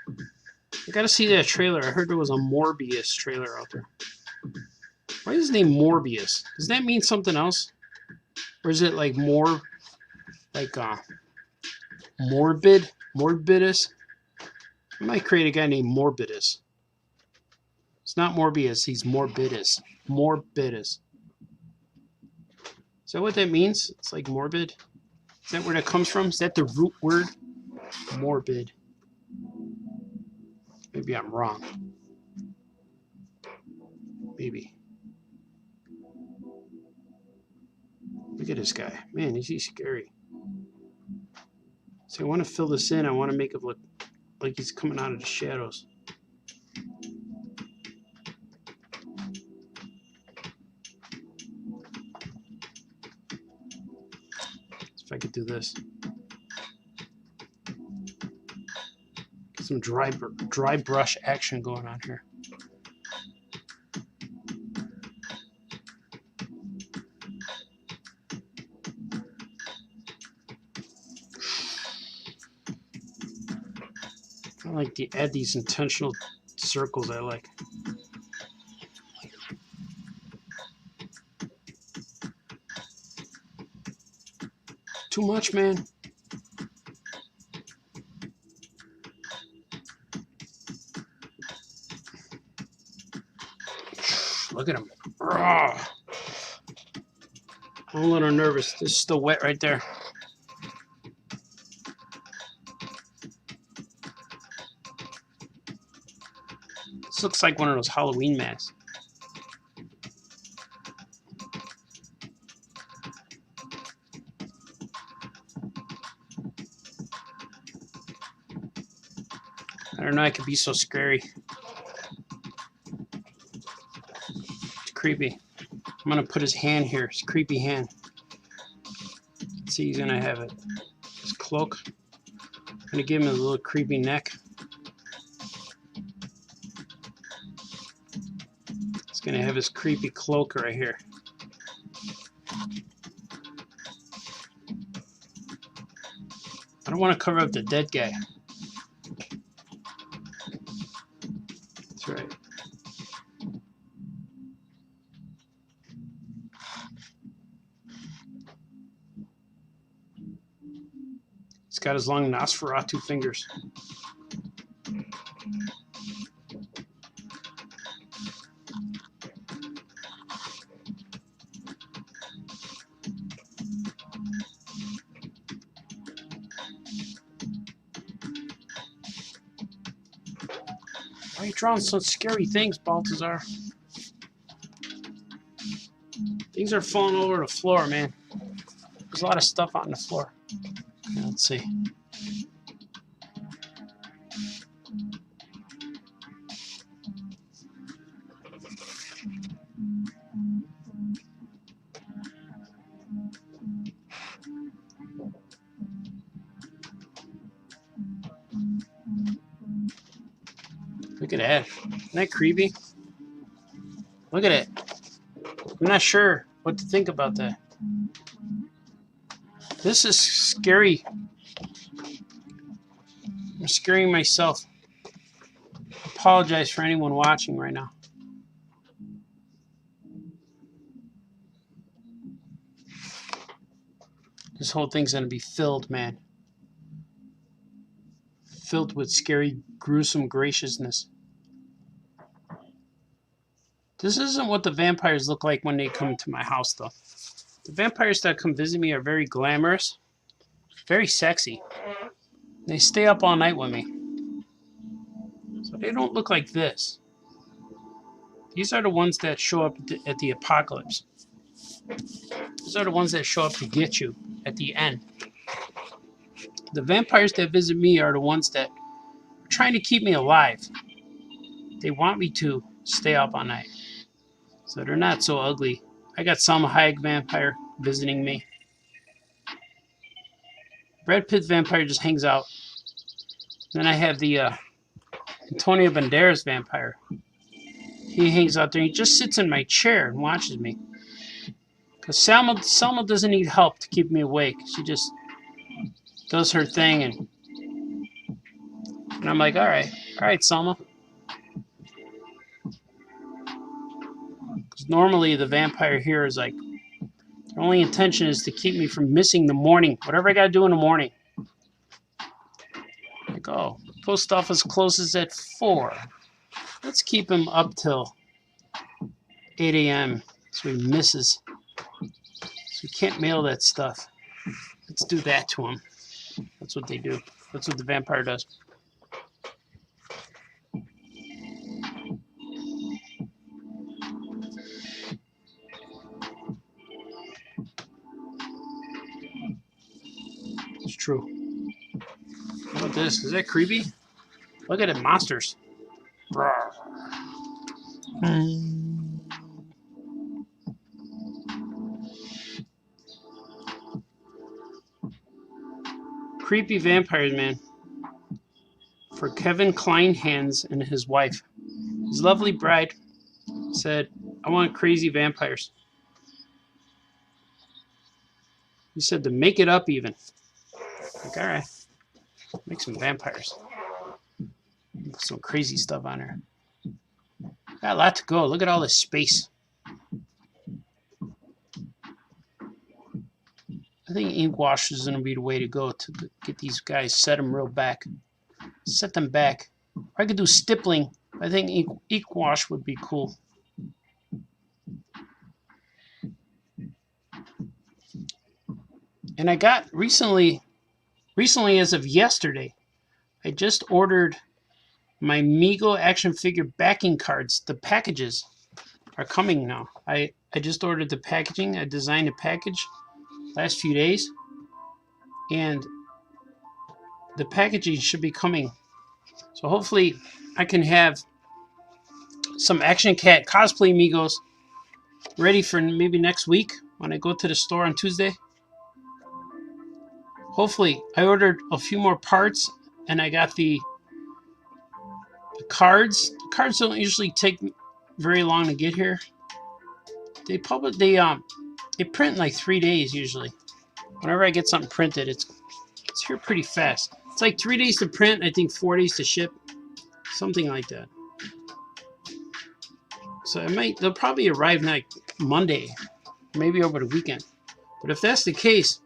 I gotta see that trailer. I heard there was a Morbius trailer out there. Why is his name Morbius? Does that mean something else? Or is it like more like morbid? Morbidus? I might create a guy named Morbidus. It's not Morbius, he's Morbidus. Morbidus. Is that what that means? It's like morbid? Is that where that comes from? Is that the root word? Morbid. Maybe I'm wrong. Maybe. Look at this guy. Man, is he scary. So I want to fill this in. I want to make it look like he's coming out of the shadows. If I could do this. Get some dry brush action going on here. I like to add these intentional circles I like. Too much, man. Look at him. Ugh. I'm a little nervous. This is still wet right there. This looks like one of those Halloween masks. I don't know, it could be so scary. It's creepy. I'm gonna put his hand here, his creepy hand. Let's see, he's gonna have it. His cloak. I'm gonna give him a little creepy neck. He's gonna have his creepy cloak right here. I don't want to cover up the dead guy. That's right. He's got his long Nosferatu fingers. Why are you drawing such scary things, Balthazar? Things are falling all over the floor, man. There's a lot of stuff on the floor. Okay, let's see. Look at that. Isn't that creepy? Look at it. I'm not sure what to think about that. This is scary. I'm scaring myself. I apologize for anyone watching right now. This whole thing's going to be filled, man. Filled with scary, gruesome graciousness. This isn't what the vampires look like when they come to my house, though. The vampires that come visit me are very glamorous, very sexy. They stay up all night with me. So they don't look like this. These are the ones that show up at the apocalypse. These are the ones that show up to get you at the end. The vampires that visit me are the ones that are trying to keep me alive. They want me to stay up all night. So they're not so ugly. I got Salma Hayek vampire visiting me. Brad Pitt vampire just hangs out. Then I have the Antonio Banderas vampire. He hangs out there. He just sits in my chair and watches me. Because Salma doesn't need help to keep me awake. She just does her thing. And I'm like, all right, Salma. Because normally the vampire here is like, their only intention is to keep me from missing the morning. Whatever I got to do in the morning. Like, oh, post office closes at 4. Let's keep him up till 8 a.m. so he misses. So we can't mail that stuff. Let's do that to him. That's what they do. That's what the vampire does. It's true. How about this? Is that creepy? Look at it, monsters. Creepy vampires, man. For Kevin Kleinhans and his wife. His lovely bride said, I want crazy vampires. He said to make it up even. Like, alright. Make some vampires. Put some crazy stuff on there. Got a lot to go. Look at all this space. I think ink wash is going to be the way to go to get these guys, set them real back. Set them back. I could do stippling. I think ink wash would be cool. And I got recently as of yesterday, I just ordered my Mego action figure backing cards. The packages are coming now. I just ordered the packaging. I designed a package last few days. And the packaging should be coming. So hopefully I can have some Action Cat cosplay Megos ready for maybe next week when I go to the store on Tuesday. Hopefully, I ordered a few more parts, and I got the cards. The cards don't usually take very long to get here. They print in like 3 days usually. Whenever I get something printed, it's here pretty fast. It's like 3 days to print. I think 4 days to ship, something like that. So they'll probably arrive like Monday, maybe over the weekend. But if that's the case,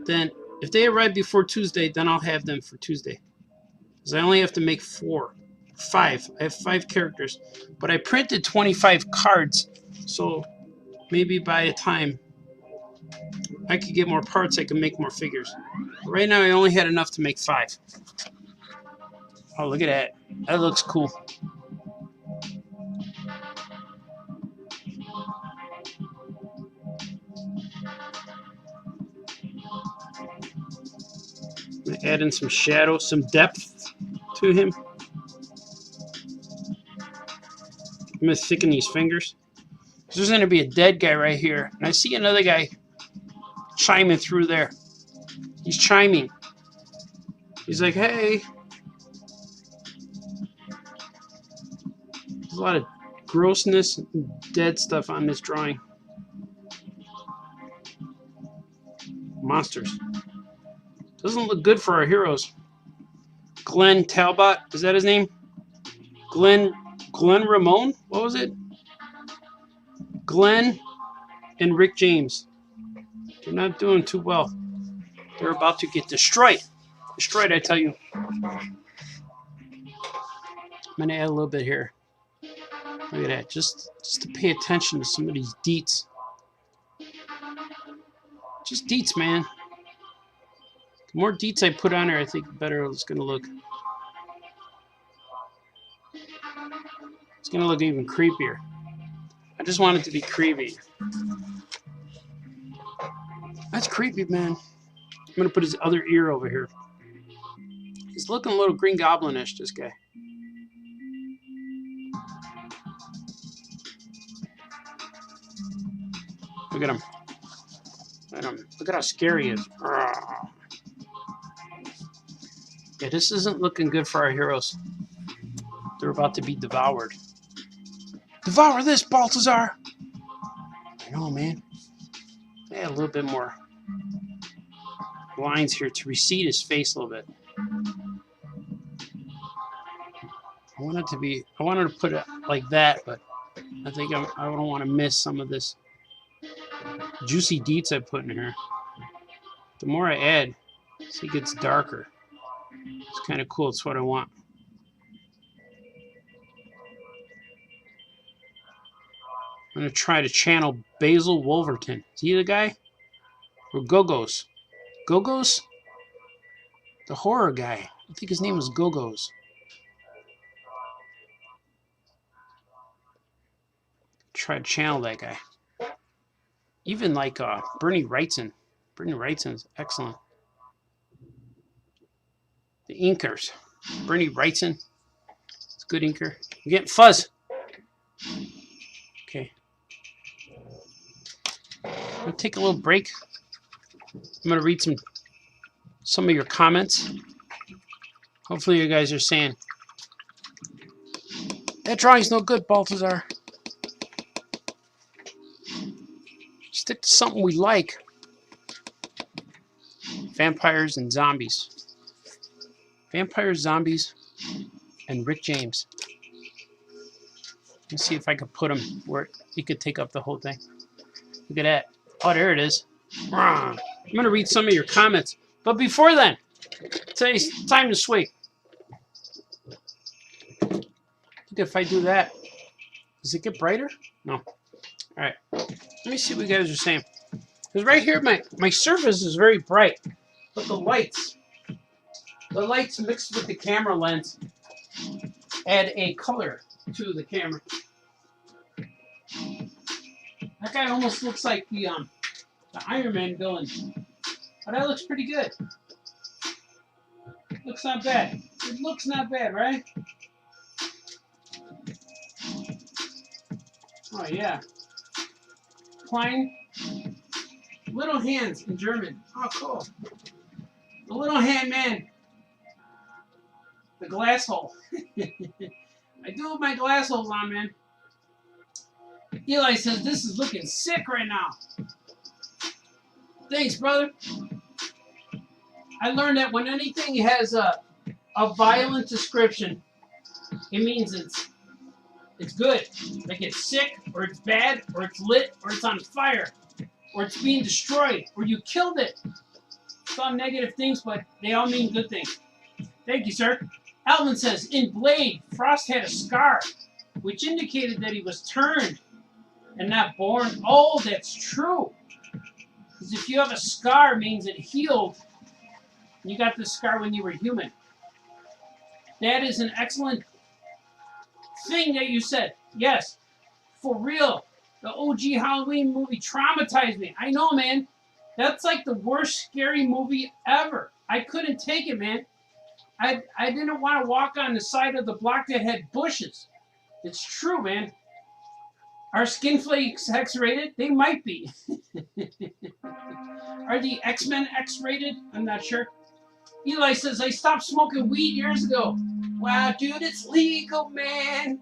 then if they arrive before Tuesday, then I'll have them for Tuesday. Because I only have to make 5. I have 5 characters. But I printed 25 cards. So maybe by the time I could get more parts, I can make more figures. But right now, I only had enough to make 5. Oh, look at that. That looks cool. Add in some shadow, some depth to him. I'm going to thicken these fingers. There's going to be a dead guy right here. And I see another guy chiming through there. He's chiming. He's like, hey. There's a lot of grossness and dead stuff on this drawing. Monsters. Doesn't look good for our heroes. Glenn Talbot, is that his name? Glenn Ramon? What was it? Glenn and Rick James. They're not doing too well. They're about to get destroyed. Destroyed, I tell you. I'm going to add a little bit here. Look at that. Just to pay attention to some of these deets. Just deets, man. The more deets I put on there, I think the better it's going to look. It's going to look even creepier. I just want it to be creepy. That's creepy, man. I'm going to put his other ear over here. He's looking a little Green Goblin-ish, this guy. Look at him. Look at him. Look at how scary he is. Yeah, this isn't looking good for our heroes. They're about to be devoured. Devour this, Balthazar! I know, man. Yeah, a little bit more lines here to recede his face a little bit. I wanted to put it like that, but I think I don't want to miss some of this juicy deets I put in here. The more I add, it gets darker. It's kind of cool. It's what I want. I'm going to try to channel Basil Wolverton. Is he the guy? Or Gogos? Gogos? The horror guy. I think his name was Gogos. Try to channel that guy. Even like Bernie Wrightson. Bernie Wrightson is excellent. The inkers. Bernie Wrightson. It's a good inker. I'm getting fuzz. Okay. I'm going to take a little break. I'm going to read some of your comments. Hopefully you guys are saying, that drawing's no good, Balthazar. Stick to something we like. Vampires and zombies. Vampires, zombies, and Rick James. Let's see if I could put him where he could take up the whole thing. Look at that. Oh, there it is. I'm going to read some of your comments. But before then, it's time to swing. Look, if I do that, does it get brighter? No. All right. Let me see what you guys are saying. Because right here, my surface is very bright. But the lights mixed with the camera lens add a color to the camera. That guy almost looks like the Iron Man villain. But that looks pretty good. Looks not bad. It looks not bad, right? Oh, yeah. Klein. Little hands in German. Oh, cool. The little hand man. The glass hole. I do have my glass holes on, man. Eli says, this is looking sick right now. Thanks, brother. I learned that when anything has a violent description, it means it's good. Like it's sick, or it's bad, or it's lit, or it's on fire, or it's being destroyed, or you killed it. Some negative things, but they all mean good things. Thank you, sir. Alvin says, in Blade, Frost had a scar, which indicated that he was turned and not born. Oh, that's true. Because if you have a scar, it means it healed. You got the scar when you were human. That is an excellent thing that you said. Yes, for real. The OG Halloween movie traumatized me. I know, man. That's like the worst scary movie ever. I couldn't take it, man. I didn't want to walk on the side of the block that had bushes. It's true, man. Are skin flakes X-rated? They might be. Are the X-Men X-rated? I'm not sure. Eli says, I stopped smoking weed years ago. Wow, dude, it's legal, man.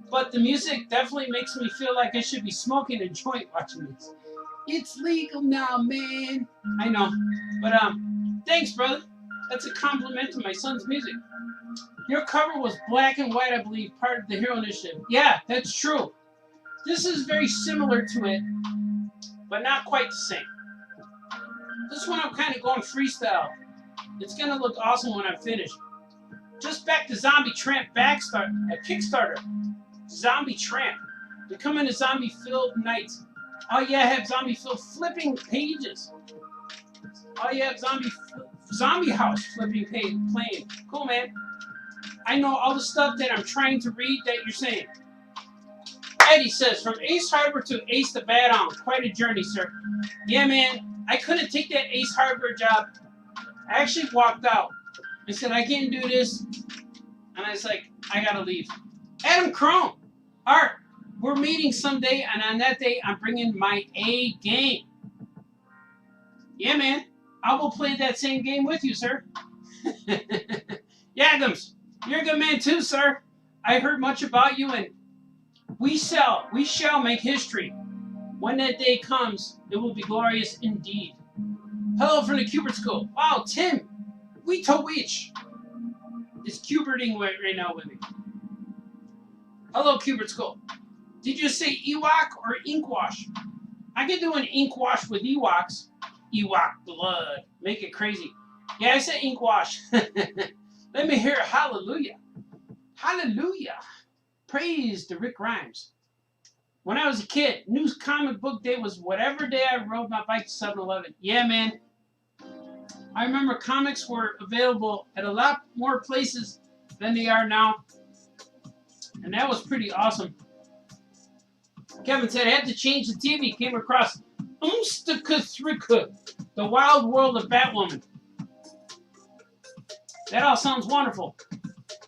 But the music definitely makes me feel like I should be smoking a joint watching this. It's legal now, man. I know. But thanks, brother. That's a compliment to my son's music. Your cover was black and white, I believe, part of the Hero Initiative. Yeah, that's true. This is very similar to it, but not quite the same. This one I'm kind of going freestyle. It's going to look awesome when I'm finished. Just back to Zombie Tramp Kickstarter. Zombie Tramp. Becoming a zombie-filled night. Oh yeah, I have zombie-filled flipping pages. Oh yeah, zombie house flipping playing. Cool, man. I know all the stuff that I'm trying to read that you're saying. Eddie says, from Ace Hardware to Ace the Bad On. Quite a journey, sir. Yeah, man. I couldn't take that Ace Hardware job. I actually walked out. I said, I can't do this. And I was like, I gotta leave. Adam Crone. Art, we're meeting someday, and on that day, I'm bringing my A game. Yeah, man. I will play that same game with you, sir. Yagams, you're a good man too, sir. I heard much about you, and we shall make history. When that day comes, it will be glorious indeed. Hello from the Cubert School. Wow, Tim, we to which is Cuberting right now with me. Hello, Cubert School. Did you say Ewok or Inkwash? I could do an Inkwash with Ewoks. Ewok blood. Make it crazy. Yeah, I said Inkwash. Let me hear it. Hallelujah. Hallelujah. Praise to Rick Grimes. When I was a kid, News Comic Book Day was whatever day I rode my bike to 7-Eleven. Yeah, man. I remember comics were available at a lot more places than they are now. And that was pretty awesome. Kevin said, I had to change the TV. Came across Umstakathrika, The Wild World of Batwoman. That all sounds wonderful.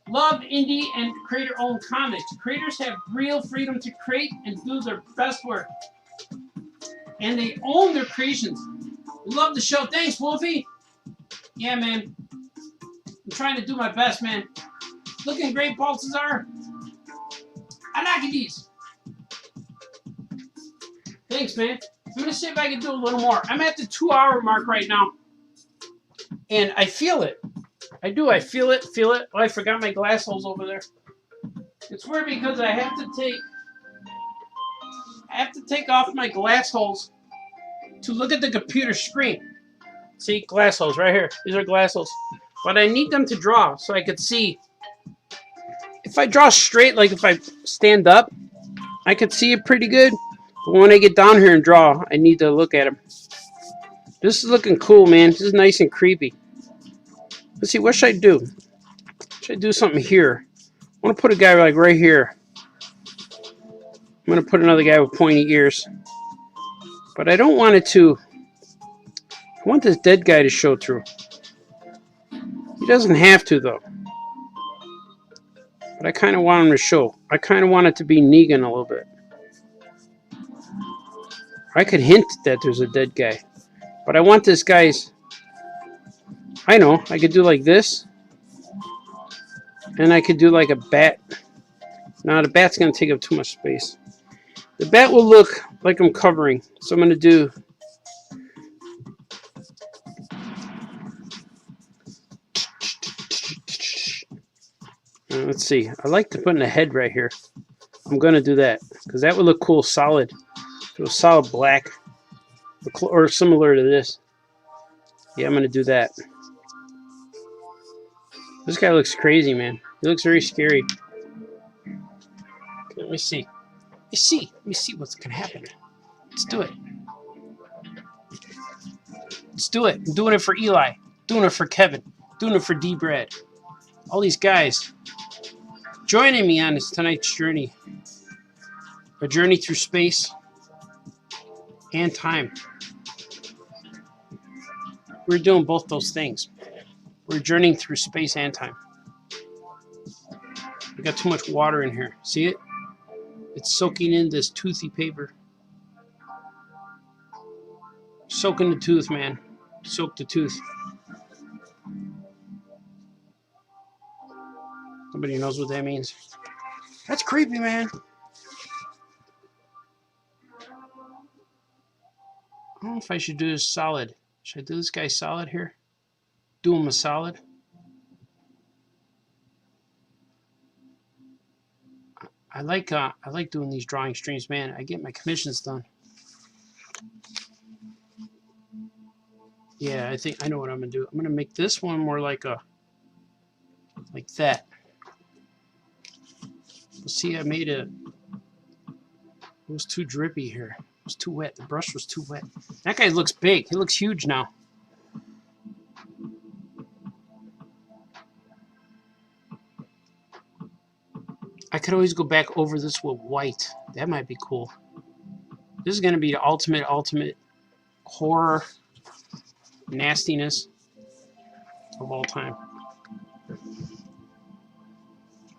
Love indie and creator-owned comics. Creators have real freedom to create and do their best work. And they own their creations. We love the show. Thanks, Wolfie. Yeah, man. I'm trying to do my best, man. Looking great, Baltazar. I like these. Thanks, man. I'm going to see if I can do a little more. I'm at the 2-hour mark right now. And I feel it. I do. I feel it. Feel it. Oh, I forgot my glass holes over there. It's weird because I have to take off my glass holes to look at the computer screen. See, glass holes right here. These are glass holes. But I need them to draw so I could see. If I draw straight, like if I stand up, I could see it pretty good. But when I get down here and draw, I need to look at them. This is looking cool, man. This is nice and creepy. Let's see, what should I do? Should I do something here? I want to put a guy like right here. I'm going to put another guy with pointy ears. But I don't want it to... I want this dead guy to show through. He doesn't have to, though. But I kind of want him to show. I kind of want it to be Negan a little bit. I could hint that there's a dead guy. But I want this guy's... I know. I could do like this. And I could do like a bat. No, the bat's going to take up too much space. The bat will look like I'm covering. So I'm going to do... Let's see. I like to put in a head right here. I'm going to do that. Because that would look cool, solid. It was solid black. Or similar to this. Yeah, I'm going to do that. This guy looks crazy, man. He looks very scary. Let me see. Let me see what's going to happen. Let's do it. Let's do it. I'm doing it for Eli. Doing it for Kevin. Doing it for D-Brad. All these guys joining me on this tonight's journey. A journey through space and time. We're doing both those things. We're journeying through space and time. We got too much water in here. See it? It's soaking in this toothy paper. Soaking the tooth, man. Soak the tooth. Nobody knows what that means. That's creepy, man. I don't know if I should do this solid. Should I do this guy solid here? Do him a solid? I like doing these drawing streams, man. I get my commissions done. Yeah, I think I know what I'm gonna do. I'm gonna make this one more like that. See, I made it. It was too drippy here. It was too wet. The brush was too wet. That guy looks big. He looks huge now. I could always go back over this with white. That might be cool. This is going to be the ultimate horror nastiness of all time.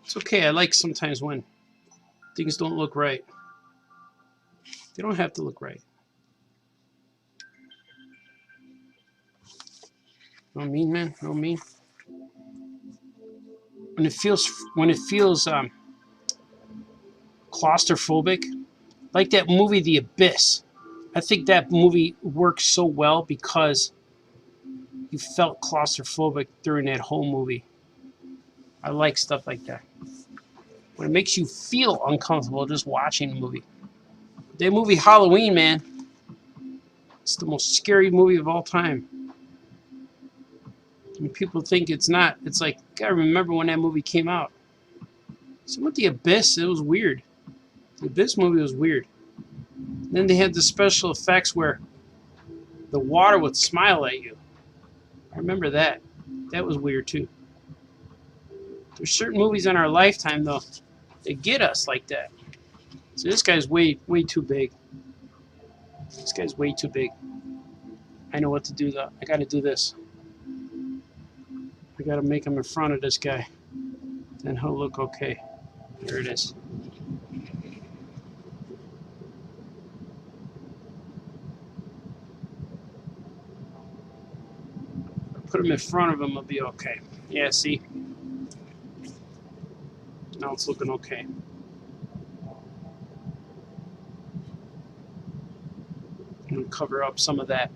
It's okay. I like sometimes when things don't look right. They don't have to look right. No mean, man. No mean. When it feels claustrophobic, like that movie The Abyss. I think that movie works so well because you felt claustrophobic during that whole movie. I like stuff like that. When it makes you feel uncomfortable just watching the movie. That movie Halloween, man. It's the most scary movie of all time. And people think it's not. It's like, gotta remember when that movie came out. So with The Abyss, it was weird. The Abyss movie was weird. Then they had the special effects where the water would smile at you. I remember that. That was weird too. There's certain movies in our lifetime, though, that get us like that. So this guy's way too big. This guy's way too big. I know what to do, though. I got to do this. I got to make him in front of this guy. Then he'll look okay. There it is. Put him in front of him, it'll be okay. Yeah, see? Now it's looking okay. I'm going to cover up some of that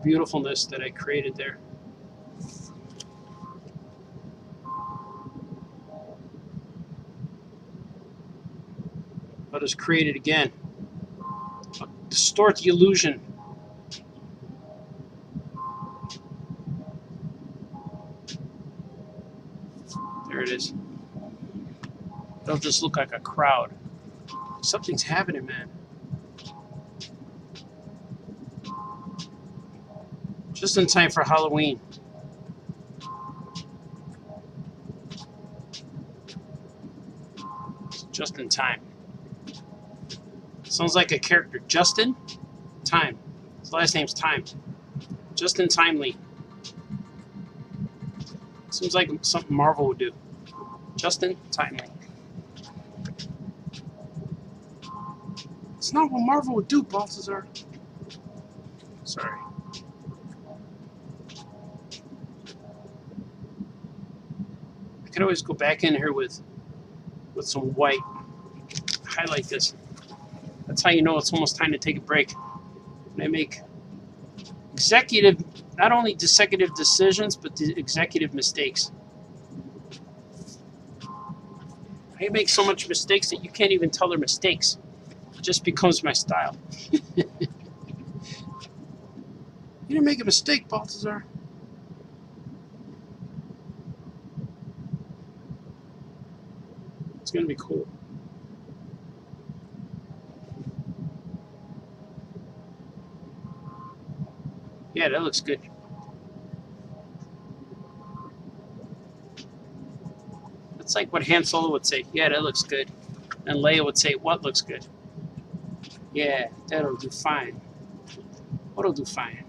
beautifulness that I created there. I'll just create it again. I'll distort the illusion. There it is. It'll just look like a crowd. Something's happening, man. Just in time for Halloween. Just in time. Sounds like a character. Justin? Time. His last name's Time. Justin Timely. Seems like something Marvel would do. Justin Timely. It's not what Marvel would do, Balthazar. Sorry. I could always go back in here with some white. Highlight this. That's how you know it's almost time to take a break. When I make not only executive decisions, but the executive mistakes. I make so much mistakes that you can't even tell they're mistakes. It just becomes my style. You didn't make a mistake, Balthazar. It's going to be cool. Yeah, that looks good. That's like what Han Solo would say. Yeah, that looks good. And Leia would say, what looks good? Yeah, that'll do fine. What'll do fine?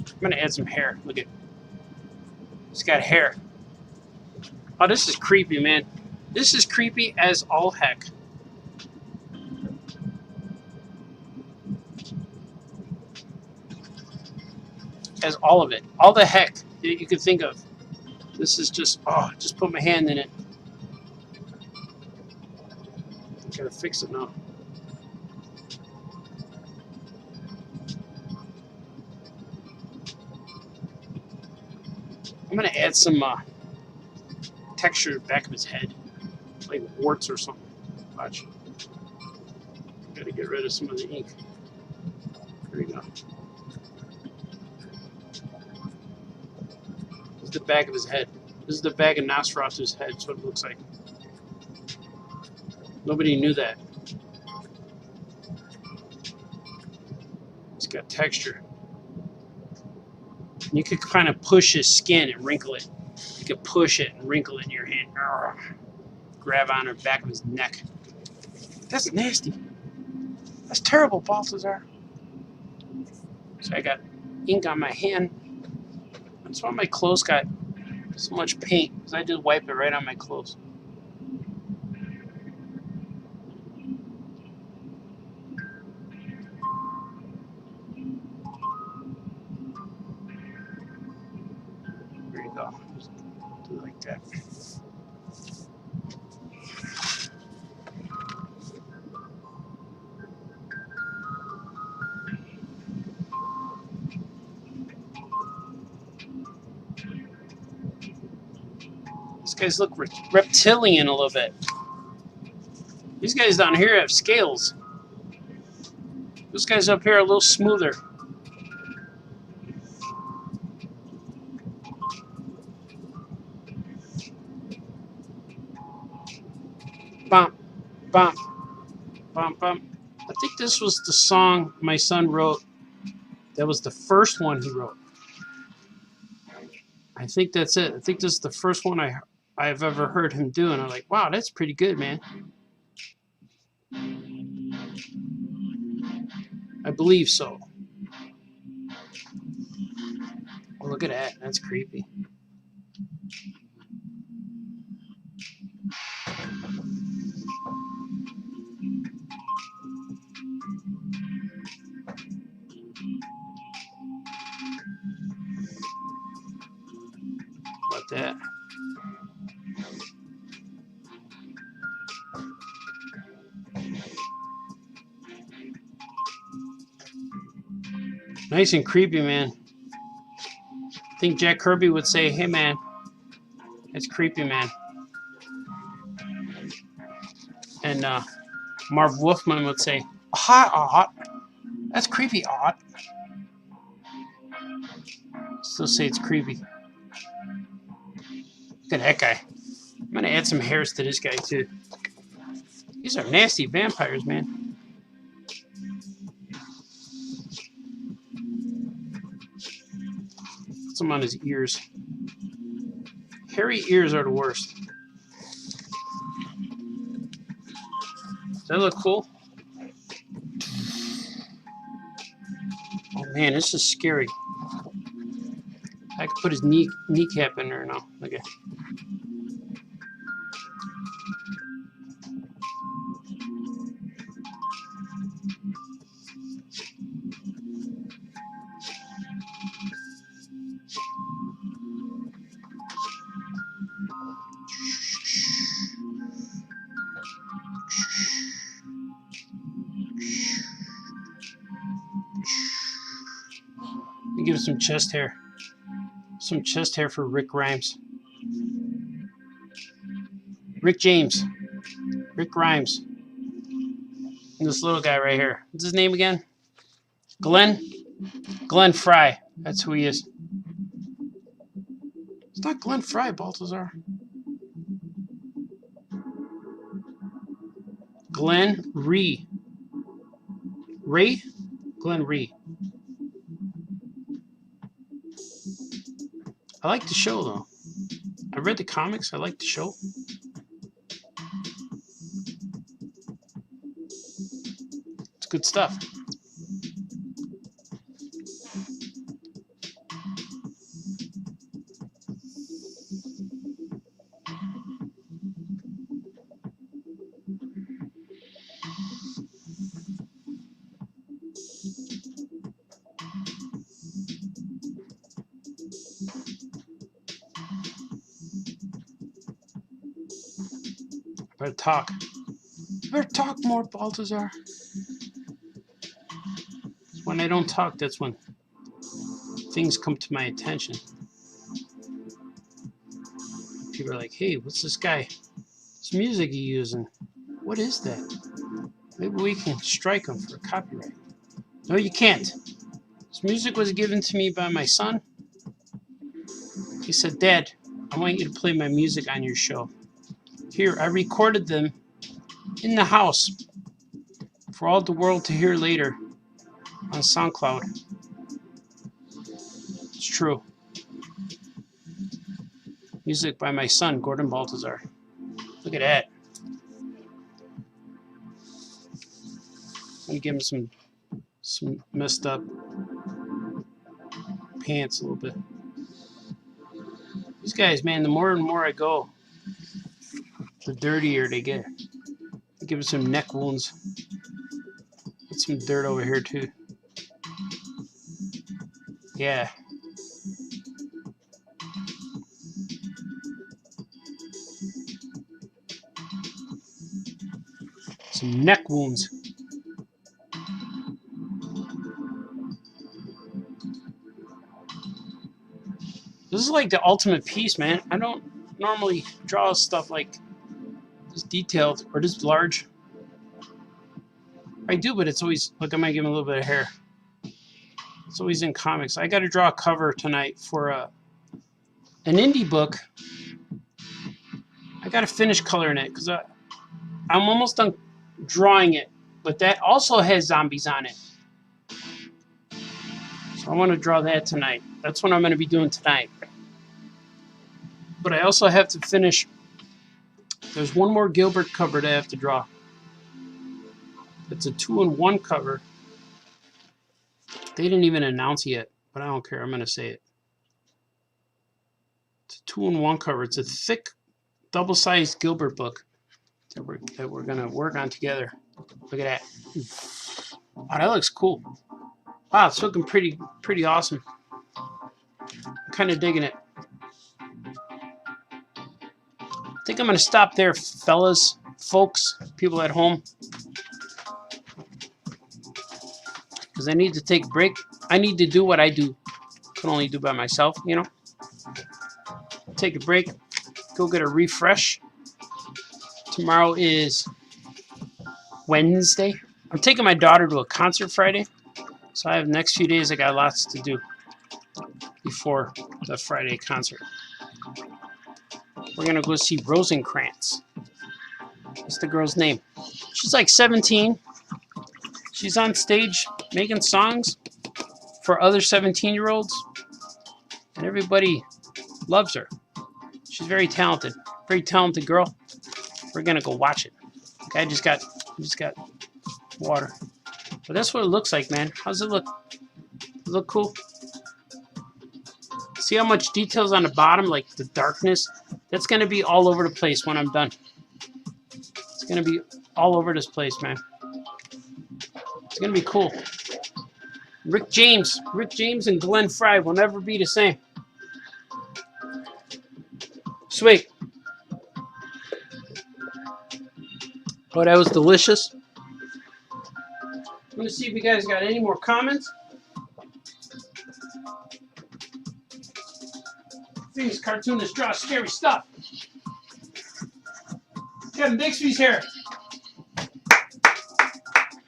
I'm going to add some hair. Look at it. It's got hair. Oh, this is creepy, man. This is creepy as all heck. has all of it. All the heck that you could think of. This is just, oh, just put my hand in it. Gotta fix it now. I'm gonna add some texture to the back of his head, like warts or something. Watch. Gotta get rid of some of the ink. There we go. This is the back of his head. This is the back of Nosferatu's head. That's what it looks like. Nobody knew that. It's got texture. You could kind of push his skin and wrinkle it. You could push it and wrinkle it in your hand. Grab on the back of his neck. That's nasty. That's terrible, Balthazar. So I got ink on my hand. That's why my clothes got so much paint, because I just wipe it right on my clothes. There you go. Just do it like that. These guys look reptilian a little bit. These guys down here have scales. Those guys up here are a little smoother. Bump, bump, bump, bump. I think this was the song my son wrote. That was the first one he wrote. I think that's it. I think this is the first one I've ever heard him do, and I'm like, wow, that's pretty good, man. I believe so. Oh, look at that. That's creepy. About that. Nice and creepy, man. I think Jack Kirby would say, hey, man, that's creepy, man. And Marv Wolfman would say, hi, Art. That's creepy, Art. Still say it's creepy. Look at that guy. I'm going to add some hairs to this guy, too. These are nasty vampires, man. Put some on his ears. Hairy ears are the worst. Does that look cool? Oh man, this is scary. I could put his kneecap in there now. Look at. Let me give him some chest hair. Some chest hair for Rick Grimes. Rick James. Rick Grimes. And this little guy right here. What's his name again? Glenn? Glenn Fry. That's who he is. It's not Glenn Fry, Balthazar. Glenn Rhee. Ray? Glenn Rhee. I like the show, though. I read the comics. I like the show. It's good stuff. Better talk. Better talk more, Balthazar. When I don't talk, that's when things come to my attention. People are like, hey, what's this guy? This music he using? What is that? Maybe we can strike him for copyright. No, you can't. This music was given to me by my son. He said, Dad, I want you to play my music on your show. Here, I recorded them in the house for all the world to hear later on SoundCloud. It's true. Music by my son, Gordon Balthazar. Look at that. I'm gonna give him some messed up pants a little bit. These guys, man, the more and more I go, the dirtier they get. I give them some neck wounds. Get some dirt over here too. Yeah. Some neck wounds. This is like the ultimate piece, man. I don't normally draw stuff like this detailed or this large. I do, but it's always, look, I might give him a little bit of hair. It's always in comics. I got to draw a cover tonight for an indie book. I got to finish coloring it because I'm almost done drawing it, but that also has zombies on it. So I want to draw that tonight. That's what I'm going to be doing tonight. But I also have to finish. There's one more Gilbert cover that I have to draw. It's a 2-in-1 cover. They didn't even announce it yet, but I don't care. I'm going to say it. It's a 2-in-1 cover. It's a thick, double-sized Gilbert book that we're going to work on together. Look at that. Wow, that looks cool. Wow, it's looking pretty awesome. I'm kind of digging it. I think I'm going to stop there, fellas, folks, people at home. Because I need to take a break. I need to do what I can only do by myself, you know. Take a break. Go get a refresh. Tomorrow is Wednesday. I'm taking my daughter to a concert Friday. So I have the next few days, I got lots to do before the Friday concert. We're going to go see Rosencrantz. That's the girl's name. She's like 17. She's on stage making songs for other 17-year-olds. And everybody loves her. She's very talented. Very talented girl. We're going to go watch it. Okay, I just got water. But that's what it looks like, man. How's it look? Look cool? See how much detail's on the bottom, like the darkness? That's going to be all over the place when I'm done. It's going to be all over this place, man. It's going to be cool. Rick James and Glenn Fry will never be the same. Sweet. Oh, that was delicious. I'm going to see if you guys got any more comments. These cartoonists draw scary stuff. Kevin Bixby's here.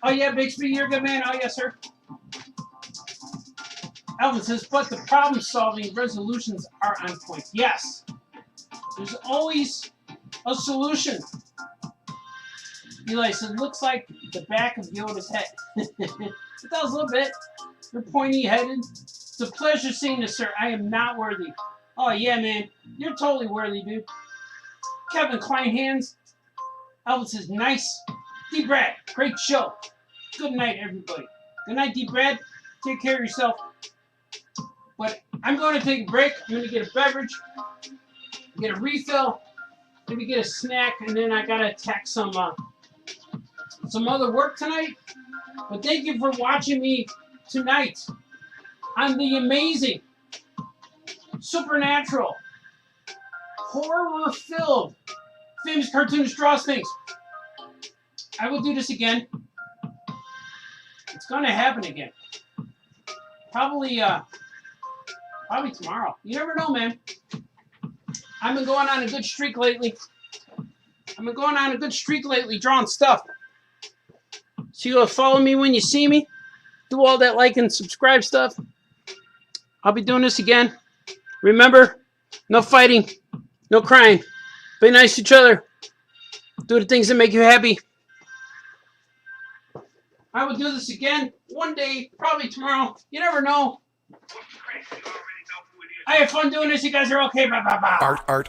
Oh yeah, Bixby, you're a good man. Oh yes, sir. Alvin says, but the problem-solving resolutions are on point. Yes. There's always a solution. Eli says, looks like the back of Yoda's head. It does a little bit. You're pointy-headed. It's a pleasure seeing this, sir. I am not worthy. Oh, yeah, man. You're totally worthy, dude. Kevin Kleinhands. Alvin says, nice. D-Brad, great show. Good night, everybody. Good night, D-Brad. Take care of yourself. But I'm going to take a break. I'm going to get a beverage, get a refill, maybe get a snack, and then I got to attack some other work tonight. But thank you for watching me tonight on the amazing, supernatural, horror-filled, Famous cartoonist draws things. I will do this again. It's gonna happen again. Probably tomorrow. You never know, man. I've been going on a good streak lately. Drawing stuff. So you'll follow me when you see me. Do all that like and subscribe stuff. I'll be doing this again. Remember, no fighting, no crying. Be nice to each other. Do the things that make you happy. I will do this again one day, probably tomorrow. You never know. I have fun doing this. You guys are okay. Bye, bye, bye. Art. Oh yeah,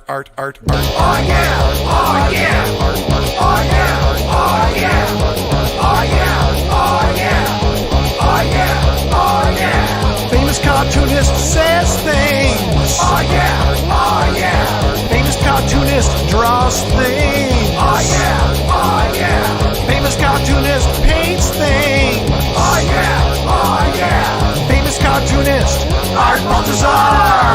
oh yeah, oh yeah, oh yeah, oh yeah, oh yeah, oh yeah, oh yeah. Famous cartoonist says things. Oh yeah, oh yeah, Famous cartoonist draws things. oh yeah, oh yeah, Famous cartoonist paints things. oh yeah, oh yeah. Famous cartoonist Art Baltazar.